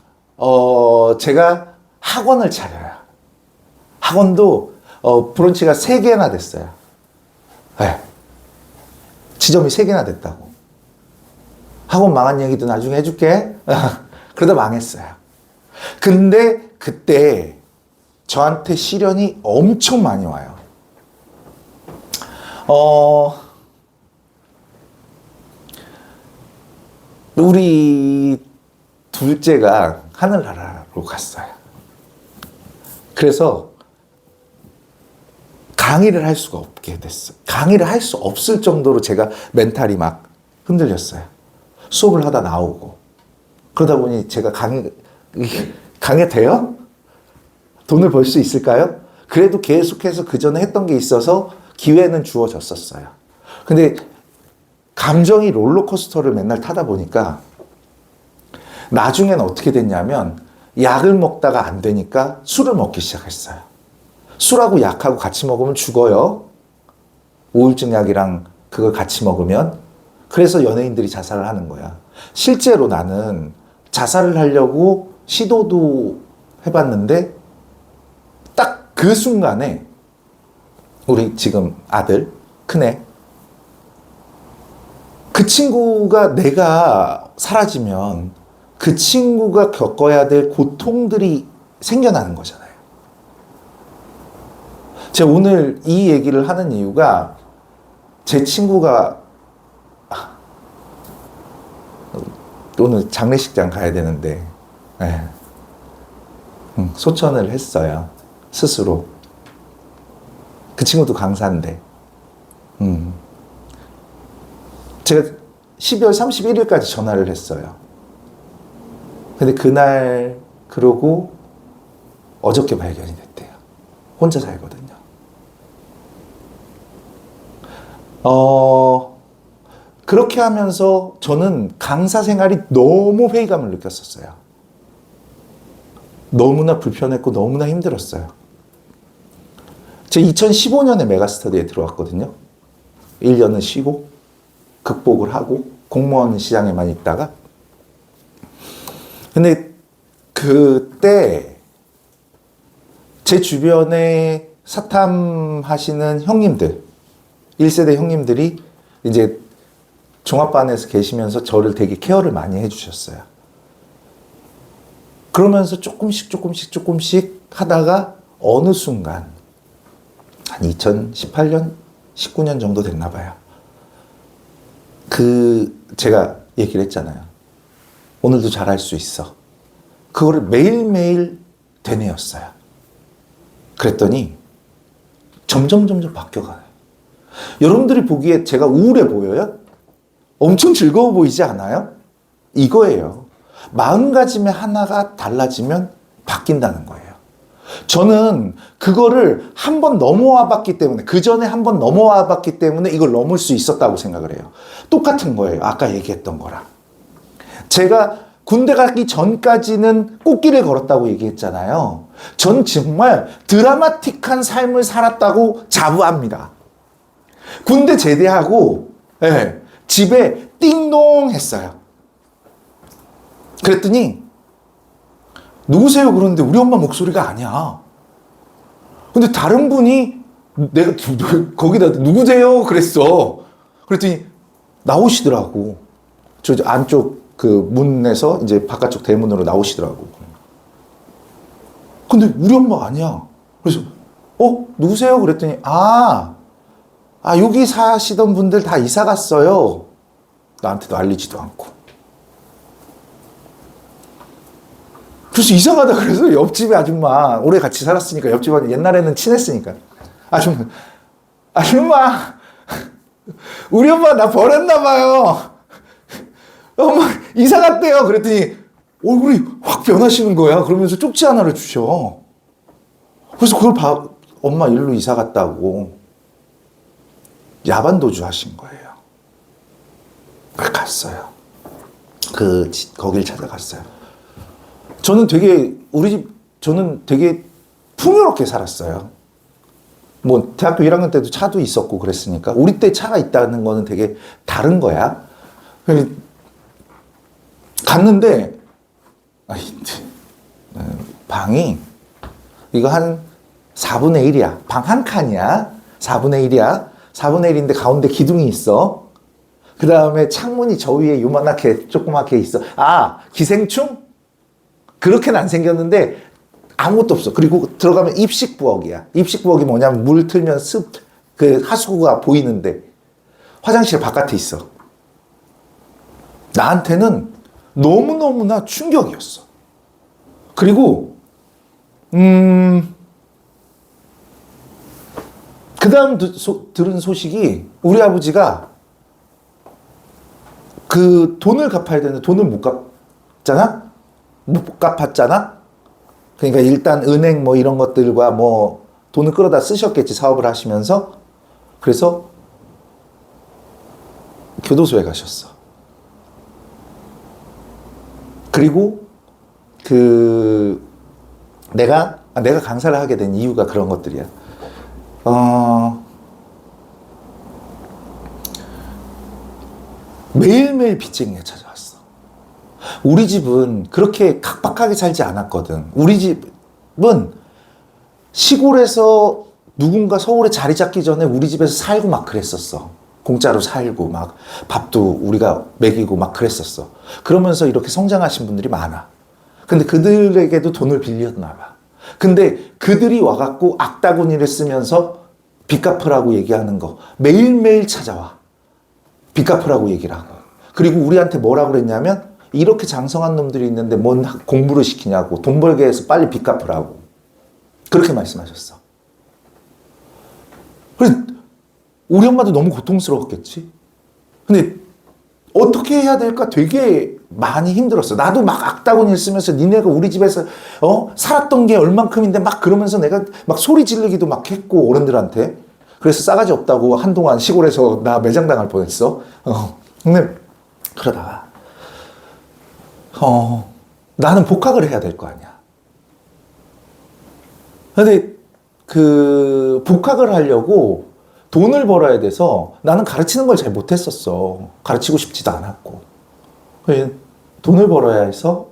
제가 학원을 차려요. 학원도 브런치가 3개나 됐어요. 네. 지점이 3개나 됐다고. 학원 망한 얘기도 나중에 해줄게. 그러다 망했어요. 근데 그때 저한테 시련이 엄청 많이 와요. 우리 둘째가 하늘나라로 갔어요. 그래서 강의를 할 수가 없게 됐어. 강의를 할 수 없을 정도로 제가 멘탈이 막 흔들렸어요. 수업을 하다 나오고. 그러다 보니 제가 강의 돼요? 돈을 벌 수 있을까요? 그래도 계속해서 그 전에 했던 게 있어서 기회는 주어졌었어요. 근데 감정이 롤러코스터를 맨날 타다 보니까 나중에는 어떻게 됐냐면 약을 먹다가 안 되니까 술을 먹기 시작했어요. 술하고 약하고 같이 먹으면 죽어요. 우울증 약이랑 그걸 같이 먹으면. 그래서 연예인들이 자살을 하는 거야. 실제로 나는 자살을 하려고 시도도 해봤는데 딱 그 순간에 우리 지금 아들, 큰애, 그 친구가 내가 사라지면 그 친구가 겪어야 될 고통들이 생겨나는 거잖아요. 제가 오늘 이 얘기를 하는 이유가 제 친구가 오늘 장례식장 가야 되는데 소천을 했어요. 스스로. 그 친구도 강사인데 제가 12월 31일까지 전화를 했어요. 근데 그날 그러고 어저께 발견이 됐대요. 혼자 살거든요. 그렇게 하면서 저는 강사 생활이 너무 회의감을 느꼈었어요. 너무나 불편했고 너무나 힘들었어요. 제가 2015년에 메가스터디에 들어왔거든요. 1년은 쉬고 극복을 하고 공무원 시장에만 있다가. 근데 그때 제 주변에 사탐하시는 형님들, 1세대 형님들이 이제 종합반에서 계시면서 저를 되게 케어를 많이 해주셨어요. 그러면서 조금씩 하다가 어느 순간 한 2018년, 19년 정도 됐나 봐요. 제가 얘기를 했잖아요. 오늘도 잘할 수 있어. 그거를 매일매일 되뇌었어요. 그랬더니 점점 바뀌어가요. 여러분들이 보기에 제가 우울해 보여요? 엄청 즐거워 보이지 않아요? 이거예요. 마음가짐의 하나가 달라지면 바뀐다는 거예요. 저는 그거를 한번 넘어와 봤기 때문에, 그 전에 한번 넘어와 봤기 때문에 이걸 넘을 수 있었다고 생각을 해요. 똑같은 거예요. 아까 얘기했던 거랑. 제가 군대 가기 전까지는 꽃길을 걸었다고 얘기했잖아요. 전 정말 드라마틱한 삶을 살았다고 자부합니다. 군대 제대하고 집에 띵동 했어요. 그랬더니 누구세요? 그러는데 우리 엄마 목소리가 아니야. 근데 다른 분이 내가 거기다 누구세요? 그랬어. 그랬더니 나오시더라고. 저 안쪽 그 문에서 이제 바깥쪽 대문으로 나오시더라고. 근데 우리 엄마 아니야. 그래서 누구세요? 그랬더니 여기 사시던 분들 다 이사 갔어요. 나한테도 알리지도 않고. 그래서 이상하다 그래서 옆집에 아줌마, 오래 같이 살았으니까 옆집 아줌마, 옛날에는 친했으니까. 아줌마, 우리 엄마 나 버렸나 봐요. 엄마 이사 갔대요. 그랬더니 얼굴이 확 변하시는 거야. 그러면서 쪽지 하나를 주셔. 그래서 그걸 엄마 일로 이사 갔다고 야반도주 하신 거예요. 갔어요. 거길 찾아갔어요. 저는 되게 풍요롭게 살았어요. 뭐, 대학교 1학년 때도 차도 있었고 그랬으니까. 우리 때 차가 있다는 거는 되게 다른 거야. 갔는데, 방이, 이거 한 4분의 1이야. 방 한 칸이야. 4분의 1이야. 4분의 1인데 가운데 기둥이 있어. 그 다음에 창문이 저 위에 요만하게, 조그맣게 있어. 기생충? 그렇게는 안 생겼는데 아무것도 없어. 그리고 들어가면 입식부엌이야. 입식부엌이 뭐냐면 물 틀면 하수구가 보이는데 화장실 바깥에 있어. 나한테는 너무너무나 충격이었어. 그리고 그 다음 들은 소식이 우리 아버지가 그 돈을 갚아야 되는데 돈을 못 갚잖아? 못 갚았잖아? 그러니까 일단 은행 뭐 이런 것들과 뭐 돈을 끌어다 쓰셨겠지, 사업을 하시면서. 그래서 교도소에 가셨어. 그리고 내가 강사를 하게 된 이유가 그런 것들이야. 매일매일 빚쟁이가 찾아왔어. 우리 집은 그렇게 각박하게 살지 않았거든. 우리 집은 시골에서 누군가 서울에 자리 잡기 전에 우리 집에서 살고 막 그랬었어. 공짜로 살고 막 밥도 우리가 먹이고 막 그랬었어. 그러면서 이렇게 성장하신 분들이 많아. 근데 그들에게도 돈을 빌렸나 봐. 근데 그들이 와갖고 악다구니를 쓰면서 빚 갚으라고 얘기하는 거 매일매일 찾아와. 빚 갚으라고 얘기를 하고. 그리고 우리한테 뭐라고 그랬냐면 이렇게 장성한 놈들이 있는데 뭔 공부를 시키냐고. 돈 벌게 해서 빨리 빚 갚으라고. 그렇게 말씀하셨어. 그래서 우리 엄마도 너무 고통스러웠겠지. 근데 어떻게 해야 될까 되게 많이 힘들었어. 나도 막 악다구니를 쓰면서 니네가 우리 집에서 살았던 게 얼만큼인데 막 그러면서 내가 막 소리 지르기도 막 했고 어른들한테. 그래서 싸가지 없다고 한동안 시골에서 나 매장당할 뻔했어. 근데 그러다가 나는 복학을 해야 될 거 아니야. 근데 복학을 하려고 돈을 벌어야 돼서 나는 가르치는 걸 잘 못했었어. 가르치고 싶지도 않았고. 돈을 벌어야 해서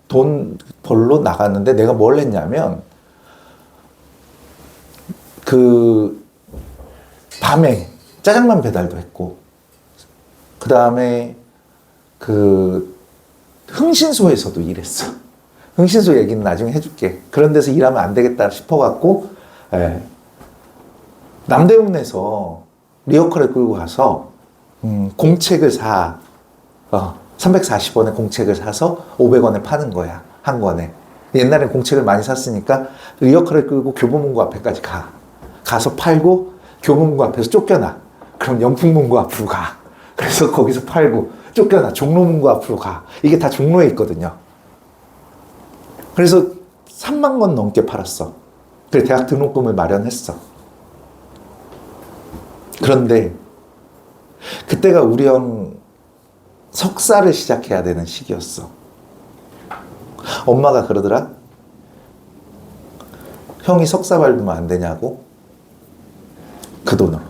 돈 벌러 나갔는데 내가 뭘 했냐면 밤에 짜장면 배달도 했고 그 다음에 흥신소에서도 일했어. 흥신소 얘기는 나중에 해줄게. 그런 데서 일하면 안 되겠다 싶어갖고 남대문에서 리어커를 끌고 가서 공책을 340원에 공책을 사서 500원에 파는 거야. 한 권에. 옛날에 공책을 많이 샀으니까 리어커를 끌고 교보문고 앞에까지 가서 팔고 교보문고 앞에서 쫓겨나. 그럼 영풍문고 앞으로 가. 그래서 거기서 팔고 쫓겨나. 종로문고 앞으로 가. 이게 다 종로에 있거든요. 그래서 3만 권 넘게 팔았어. 그래 대학 등록금을 마련했어. 그런데 그때가 우리 형 석사를 시작해야 되는 시기였어. 엄마가 그러더라. 형이 석사 밟으면 안 되냐고. 그 돈으로.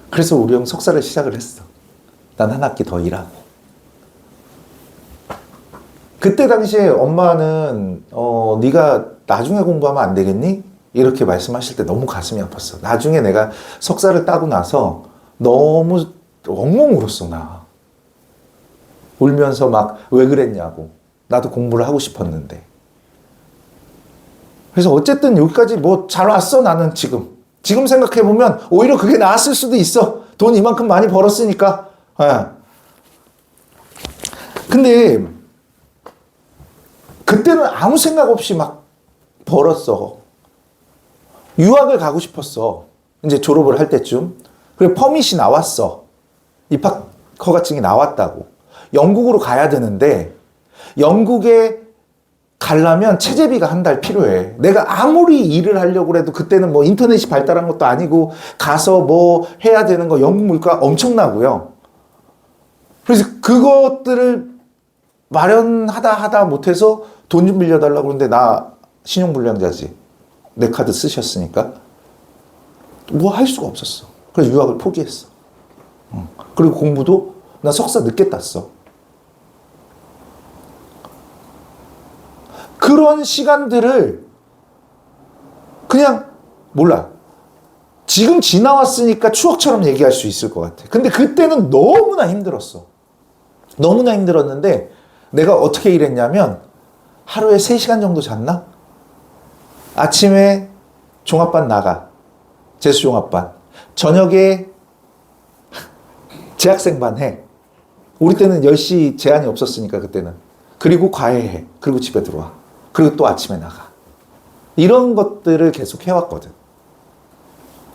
그래서 우리 형 석사를 시작을 했어. 난 한 학기 더 일하고. 그때 당시에 엄마는 네가 나중에 공부하면 안 되겠니? 이렇게 말씀하실 때 너무 가슴이 아팠어. 나중에 내가 석사를 따고 나서 너무 엉엉 울었어, 나. 울면서 막 왜 그랬냐고. 나도 공부를 하고 싶었는데. 그래서 어쨌든 여기까지 뭐 잘 왔어, 나는 지금. 지금 생각해보면 오히려 그게 나았을 수도 있어. 돈 이만큼 많이 벌었으니까. 근데 그때는 아무 생각 없이 막 벌었어. 유학을 가고 싶었어. 이제 졸업을 할 때쯤. 그리고 퍼밋이 나왔어. 입학 허가증이 나왔다고. 영국으로 가야 되는데 영국에 가려면 체재비가 한 달 필요해. 내가 아무리 일을 하려고 해도 그때는 뭐 인터넷이 발달한 것도 아니고 가서 뭐 해야 되는 거 영국 물가 엄청나고요. 그래서 그것들을 마련하다 못해서 돈 좀 빌려달라고 그러는데 나 신용불량자지. 내 카드 쓰셨으니까. 뭐 할 수가 없었어. 그래서 유학을 포기했어. 그리고 공부도 나 석사 늦게 땄어. 그런 시간들을 그냥 몰라. 지금 지나왔으니까 추억처럼 얘기할 수 있을 것 같아. 근데 그때는 너무나 힘들었어. 너무나 힘들었는데 내가 어떻게 일했냐면 하루에 3시간 정도 잤나? 아침에 종합반 나가. 재수종합반. 저녁에 재학생반 해. 우리 때는 10시 제한이 없었으니까 그때는. 그리고 과외해. 그리고 집에 들어와. 그리고 또 아침에 나가. 이런 것들을 계속 해왔거든.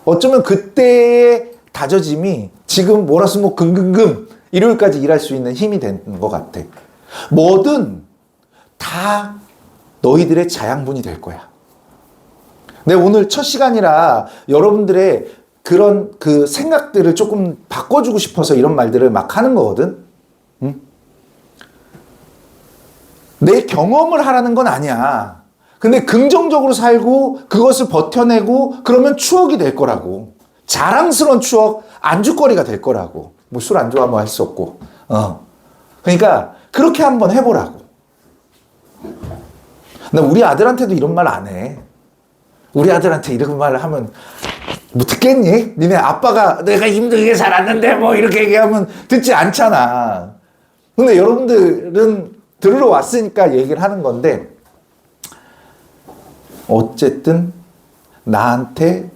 어쩌면 그때의 다져짐이 지금 월화수목 금금금 일요일까지 일할 수 있는 힘이 된 것 같아. 뭐든 다 너희들의 자양분이 될 거야. 내가 오늘 첫 시간이라 여러분들의 그런 생각들을 조금 바꿔주고 싶어서 이런 말들을 막 하는 거거든. 응? 내 경험을 하라는 건 아니야. 근데 긍정적으로 살고 그것을 버텨내고 그러면 추억이 될 거라고. 자랑스러운 추억, 안주거리가 될 거라고. 뭐 술 안 좋아하면 할 수 없고. 그러니까 그렇게 한번 해보라고. 나 우리 아들한테도 이런 말 안 해. 우리 아들한테 이런 말을 하면 뭐 듣겠니? 니네 아빠가 내가 힘들게 살았는데 뭐 이렇게 얘기하면 듣지 않잖아. 근데 여러분들은 들으러 왔으니까 얘기를 하는 건데, 어쨌든 나한테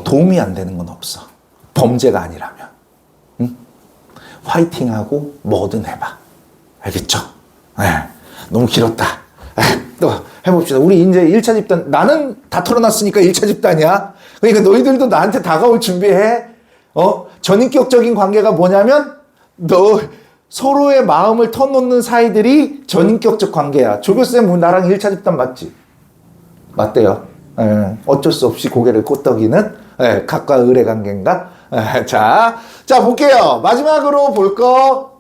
도움이 안 되는 건 없어. 범죄가 아니라면. 응? 화이팅하고 뭐든 해봐. 알겠죠? 너무 길었다. 또 해봅시다. 우리 이제 1차 집단, 나는 다 털어놨으니까 1차 집단이야. 그러니까 너희들도 나한테 다가올 준비해. 전인격적인 관계가 뭐냐면, 너 서로의 마음을 터놓는 사이들이 전인격적 관계야. 조교쌤 나랑 1차 집단 맞지? 맞대요. 어쩔 수 없이 고개를 끄덕이는 각과 을의 관계인가? 자, 볼게요. 마지막으로 볼 거.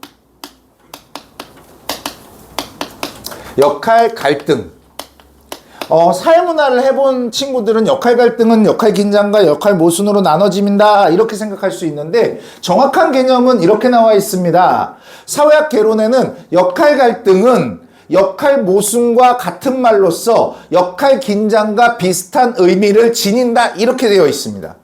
역할 갈등. 사회문화를 해본 친구들은 역할 갈등은 역할 긴장과 역할 모순으로 나눠집니다. 이렇게 생각할 수 있는데, 정확한 개념은 이렇게 나와 있습니다. 사회학 개론에는 역할 갈등은 역할 모순과 같은 말로서 역할 긴장과 비슷한 의미를 지닌다. 이렇게 되어 있습니다.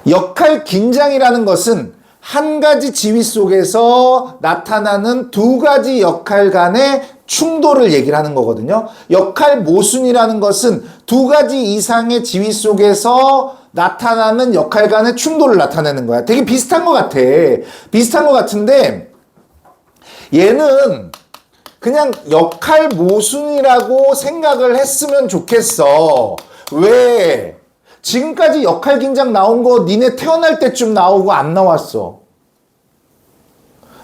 역할 긴장이라는 것은 한 가지 지위 속에서 나타나는 두 가지 역할 간의 충돌을 얘기를 하는 거거든요. 역할 모순이라는 것은 두 가지 이상의 지위 속에서 나타나는 역할 간의 충돌을 나타내는 거야. 되게 비슷한 것 같아. 비슷한 것 같은데, 얘는 그냥 역할 모순이라고 생각을 했으면 좋겠어. 왜? 지금까지 역할 긴장 나온 거 니네 태어날 때쯤 나오고 안 나왔어.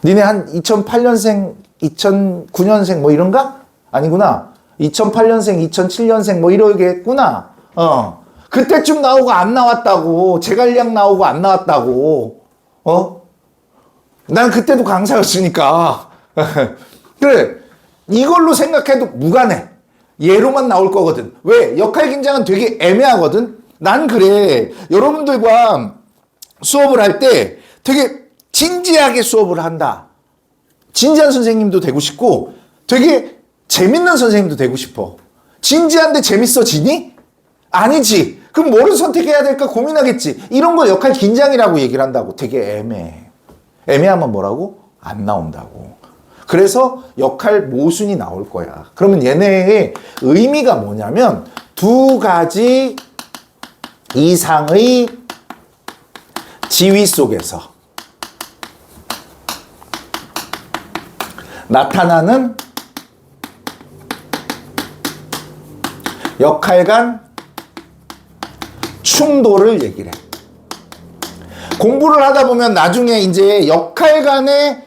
니네 한 2008년생, 2009년생 뭐 이런가? 아니구나. 2008년생, 2007년생 뭐 이러겠구나. 그때쯤 나오고 안 나왔다고. 제갈량 나오고 안 나왔다고. 난 그때도 강사였으니까. 그래. 이걸로 생각해도 무관해. 얘로만 나올 거거든. 왜? 역할 긴장은 되게 애매하거든. 난 그래. 여러분들과 수업을 할 때 되게 진지하게 수업을 한다. 진지한 선생님도 되고 싶고 되게 재밌는 선생님도 되고 싶어. 진지한데 재밌어지니? 아니지. 그럼 뭐를 선택해야 될까 고민하겠지. 이런 거 역할 긴장이라고 얘기를 한다고. 되게 애매해. 애매하면 뭐라고? 안 나온다고. 그래서 역할 모순이 나올 거야. 그러면 얘네의 의미가 뭐냐면 두 가지 이상의 지위 속에서 나타나는 역할 간 충돌을 얘기를 해. 공부를 하다 보면 나중에 이제 역할 간의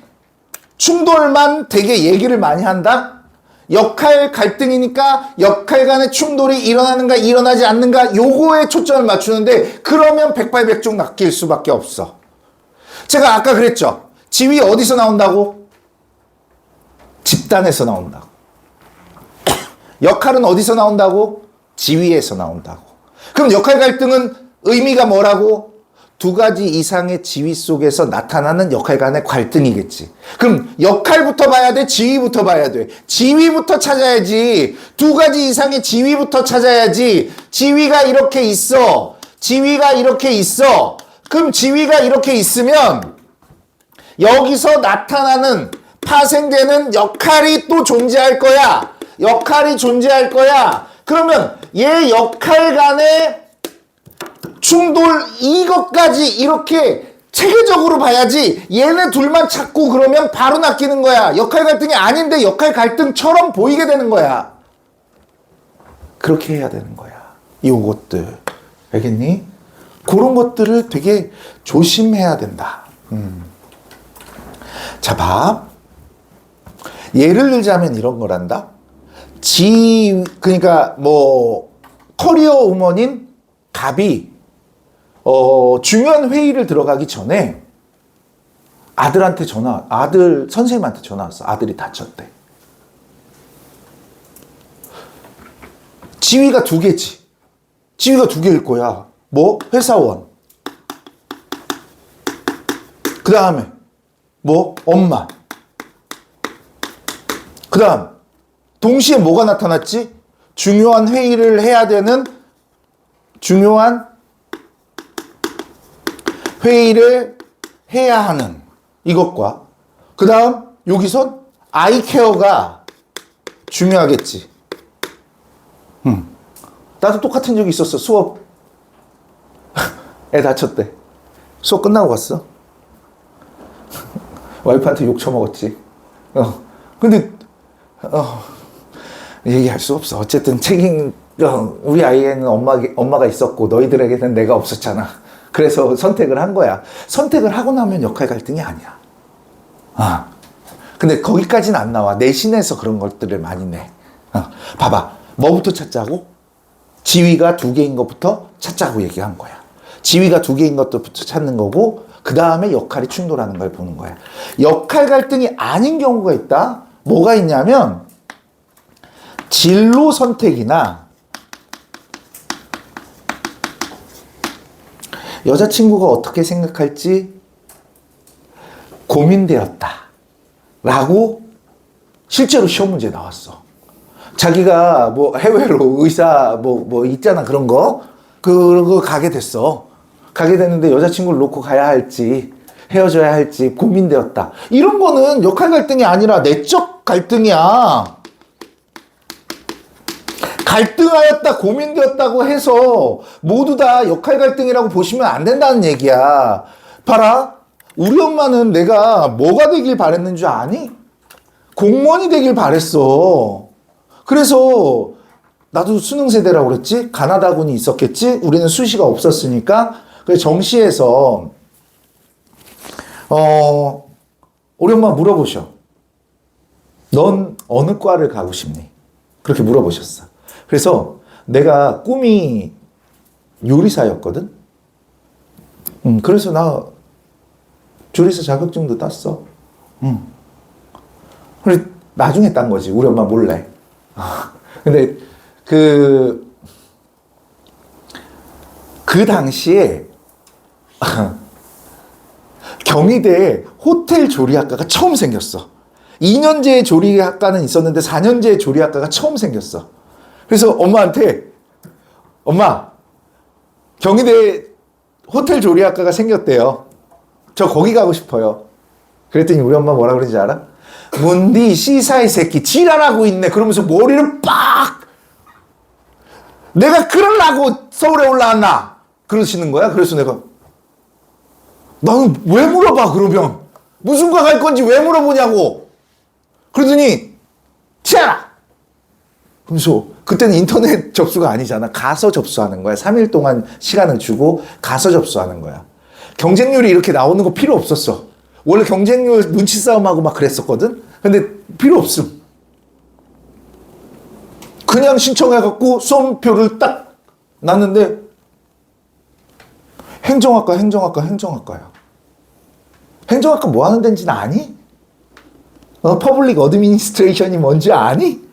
충돌만 되게 얘기를 많이 한다? 역할 갈등이니까 역할 간의 충돌이 일어나는가 일어나지 않는가 요거에 초점을 맞추는데, 그러면 백발백중 낚일 수밖에 없어. 제가 아까 그랬죠. 지위 어디서 나온다고? 집단에서 나온다고. 역할은 어디서 나온다고? 지위에서 나온다고. 그럼 역할 갈등은 의미가 뭐라고? 두 가지 이상의 지위 속에서 나타나는 역할 간의 갈등이겠지. 그럼 역할부터 봐야 돼? 지위부터 봐야 돼? 지위부터 찾아야지. 두 가지 이상의 지위부터 찾아야지. 지위가 이렇게 있어. 지위가 이렇게 있어. 그럼 지위가 이렇게 있으면 여기서 나타나는 파생되는 역할이 또 존재할 거야. 역할이 존재할 거야. 그러면 얘 역할 간의 충돌, 이것까지 이렇게 체계적으로 봐야지. 얘네 둘만 찾고 그러면 바로 낚이는 거야. 역할 갈등이 아닌데 역할 갈등처럼 보이게 되는 거야. 그렇게 해야 되는 거야. 요것들. 알겠니? 그런 것들을 되게 조심해야 된다. 자, 봐. 예를 들자면 이런 거란다. 그러니까 뭐 커리어 우먼인 갑이 중요한 회의를 들어가기 전에 아들 선생님한테 전화 왔어. 아들이 다쳤대. 지위가 두 개지. 지위가 두 개일 거야. 뭐? 회사원. 그 다음에 뭐? 엄마. 그 다음 동시에 뭐가 나타났지? 중요한 회의를 해야 되는 중요한 회의를 해야 하는 이것과 그 다음 여기선 아이 케어가 중요하겠지. 나도 똑같은 적이 있었어. 수업 애 다쳤대. 수업 끝나고 갔어. 와이프한테 욕 처먹었지. 근데 얘기할 수 없어. 어쨌든 우리 아이에는 엄마가 있었고 너희들에게는 내가 없었잖아. 그래서 선택을 한 거야. 선택을 하고 나면 역할 갈등이 아니야. 근데 거기까지는 안 나와. 내신에서 그런 것들을 많이 내. 봐봐. 뭐부터 찾자고? 지위가 두 개인 것부터 찾자고 얘기한 거야. 지위가 두 개인 것부터 찾는 거고 그 다음에 역할이 충돌하는 걸 보는 거야. 역할 갈등이 아닌 경우가 있다. 뭐가 있냐면 진로 선택이나 여자친구가 어떻게 생각할지 고민되었다 라고 실제로 시험 문제 나왔어. 자기가 뭐 해외로 의사 뭐 있잖아. 그런 거 그거 가게 됐어. 가게 됐는데 여자친구를 놓고 가야 할지 헤어져야 할지 고민되었다. 이런 거는 역할 갈등이 아니라 내적 갈등이야. 갈등하였다, 고민되었다고 해서 모두 다 역할 갈등이라고 보시면 안 된다는 얘기야. 봐라. 우리 엄마는 내가 뭐가 되길 바랬는 줄 아니? 공무원이 되길 바랬어. 그래서 나도 수능 세대라고 그랬지? 가나다군이 있었겠지? 우리는 수시가 없었으니까. 그래서 정시에서 우리 엄마 물어보셔. 넌 어느 과를 가고 싶니? 그렇게 물어보셨어. 그래서 내가 꿈이 요리사였거든? 그래서 나 조리사 자격증도 땄어. 그래, 나중에 딴 거지. 우리 엄마 몰래. 근데 그 당시에 경희대에 호텔 조리학과가 처음 생겼어. 2년제 조리학과는 있었는데 4년제 조리학과가 처음 생겼어. 그래서 엄마한테 엄마 경희대 호텔 조리학과가 생겼대요. 저 거기 가고 싶어요. 그랬더니 우리 엄마 뭐라 그러는지 알아? 뭔디 시사의 새끼 지랄하고 있네. 그러면서 머리를 빡 내가 그러려고 서울에 올라왔나 그러시는 거야. 그래서 내가 나는 왜 물어봐 그러면 무슨 과 갈 건지 왜 물어보냐고. 그러더니 치아라 그러면서 그때는 인터넷 접수가 아니잖아. 가서 접수하는 거야. 3일 동안 시간을 주고 가서 접수하는 거야. 경쟁률이 이렇게 나오는 거 필요 없었어. 원래 경쟁률 눈치 싸움하고 막 그랬었거든. 근데 필요 없음. 그냥 신청해갖고 수험표를 딱 놨는데 행정학과야. 행정학과 뭐 하는 데인지는 아니? 퍼블릭 어드미니스트레이션이 뭔지 아니?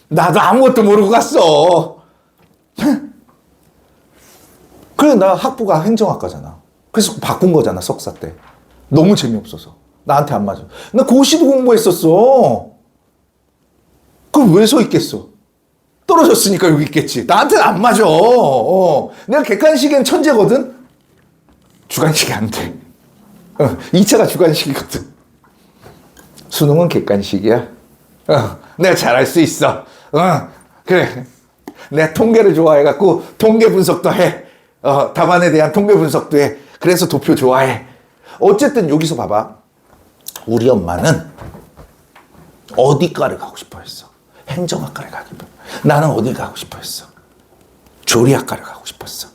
나도 아무것도 모르고 갔어. 그래, 나 학부가 행정학과잖아. 그래서 바꾼 거잖아, 석사 때. 너무 재미없어서. 나한테 안 맞아. 나 고시도 공부했었어. 그럼 왜 서 있겠어? 떨어졌으니까 여기 있겠지. 나한테는 안 맞아. 내가 객관식엔 천재거든? 주관식이 안 돼. 2차가 주관식이거든. 수능은 객관식이야. 내가 잘할 수 있어. 그래. 내가 통계를 좋아해갖고 통계 분석도 해. 답안에 대한 통계 분석도 해. 그래서 도표 좋아해. 어쨌든 여기서 봐봐. 우리 엄마는 어디과를 가고 싶어 했어? 행정학과를 가고 싶어. 나는 어디 가고 싶어 했어? 조리학과를 가고 싶었어.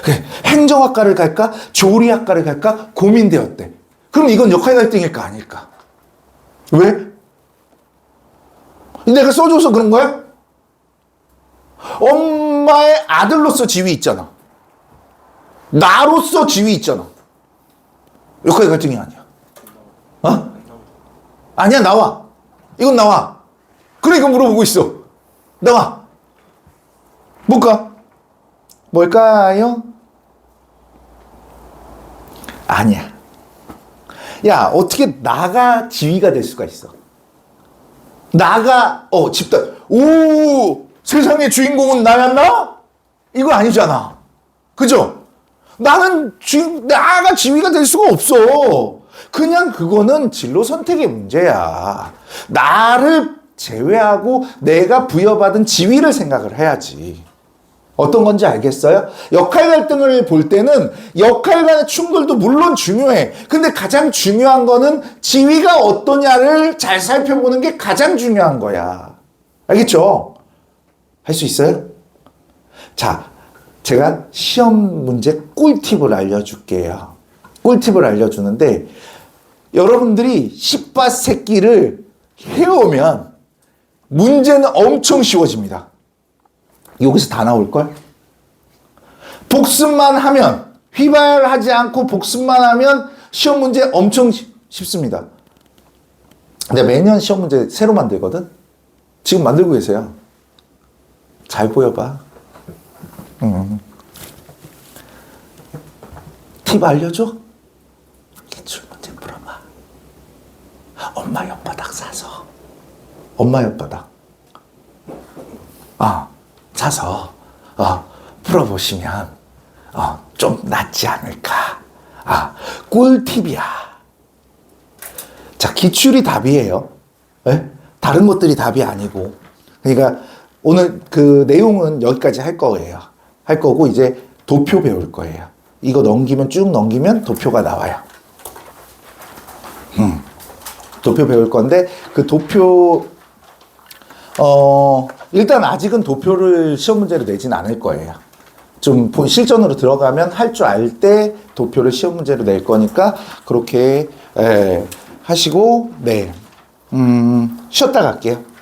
그래, 행정학과를 갈까? 조리학과를 갈까? 고민되었대. 그럼 이건 역할 갈등일까? 아닐까? 왜? 내가 써줘서 그런 거야? 엄마의 아들로서 지위 있잖아. 나로서 지위 있잖아. 역할 갈등이 아니야. 어? 아니야, 나와. 이건 나와. 그러니까 물어보고 있어. 나와. 뭘까요? 아니야. 야, 어떻게 나가 지위가 될 수가 있어? 나가, 집단. 오, 세상의 주인공은 나였나? 이거 아니잖아. 그죠? 나가 지위가 될 수가 없어. 그냥 그거는 진로 선택의 문제야. 나를 제외하고 내가 부여받은 지위를 생각을 해야지. 어떤 건지 알겠어요? 역할 갈등을 볼 때는 역할 간의 충돌도 물론 중요해. 근데 가장 중요한 거는 지위가 어떠냐를 잘 살펴보는 게 가장 중요한 거야. 알겠죠? 할 수 있어요? 자, 제가 시험 문제 꿀팁을 알려줄게요. 꿀팁을 알려주는데 여러분들이 씨앗 새끼를 해오면 문제는 엄청 쉬워집니다. 여기서 다 나올걸? 복습만 하면, 휘발하지 않고 복습만 하면 시험 문제 엄청 쉽습니다. 근데 매년 시험 문제 새로 만들거든? 지금 만들고 계세요. 잘 보여봐. 팁 알려줘? 기출문제 풀어봐. 엄마 혓바닥 사서. 엄마 혓바닥. 사서 풀어보시면 좀 낫지 않을까. 꿀팁이야. 자, 기출이 답이에요. 네? 다른 것들이 답이 아니고. 그러니까 오늘 그 내용은 여기까지 할 거예요. 할 거고 이제 도표 배울 거예요. 이거 쭉 넘기면 도표가 나와요. 도표 배울 건데 그 도표 일단 아직은 도표를 시험 문제로 내진 않을 거예요. 좀 실전으로 들어가면 할 줄 알 때 도표를 시험 문제로 낼 거니까 그렇게 하시고 쉬었다 갈게요.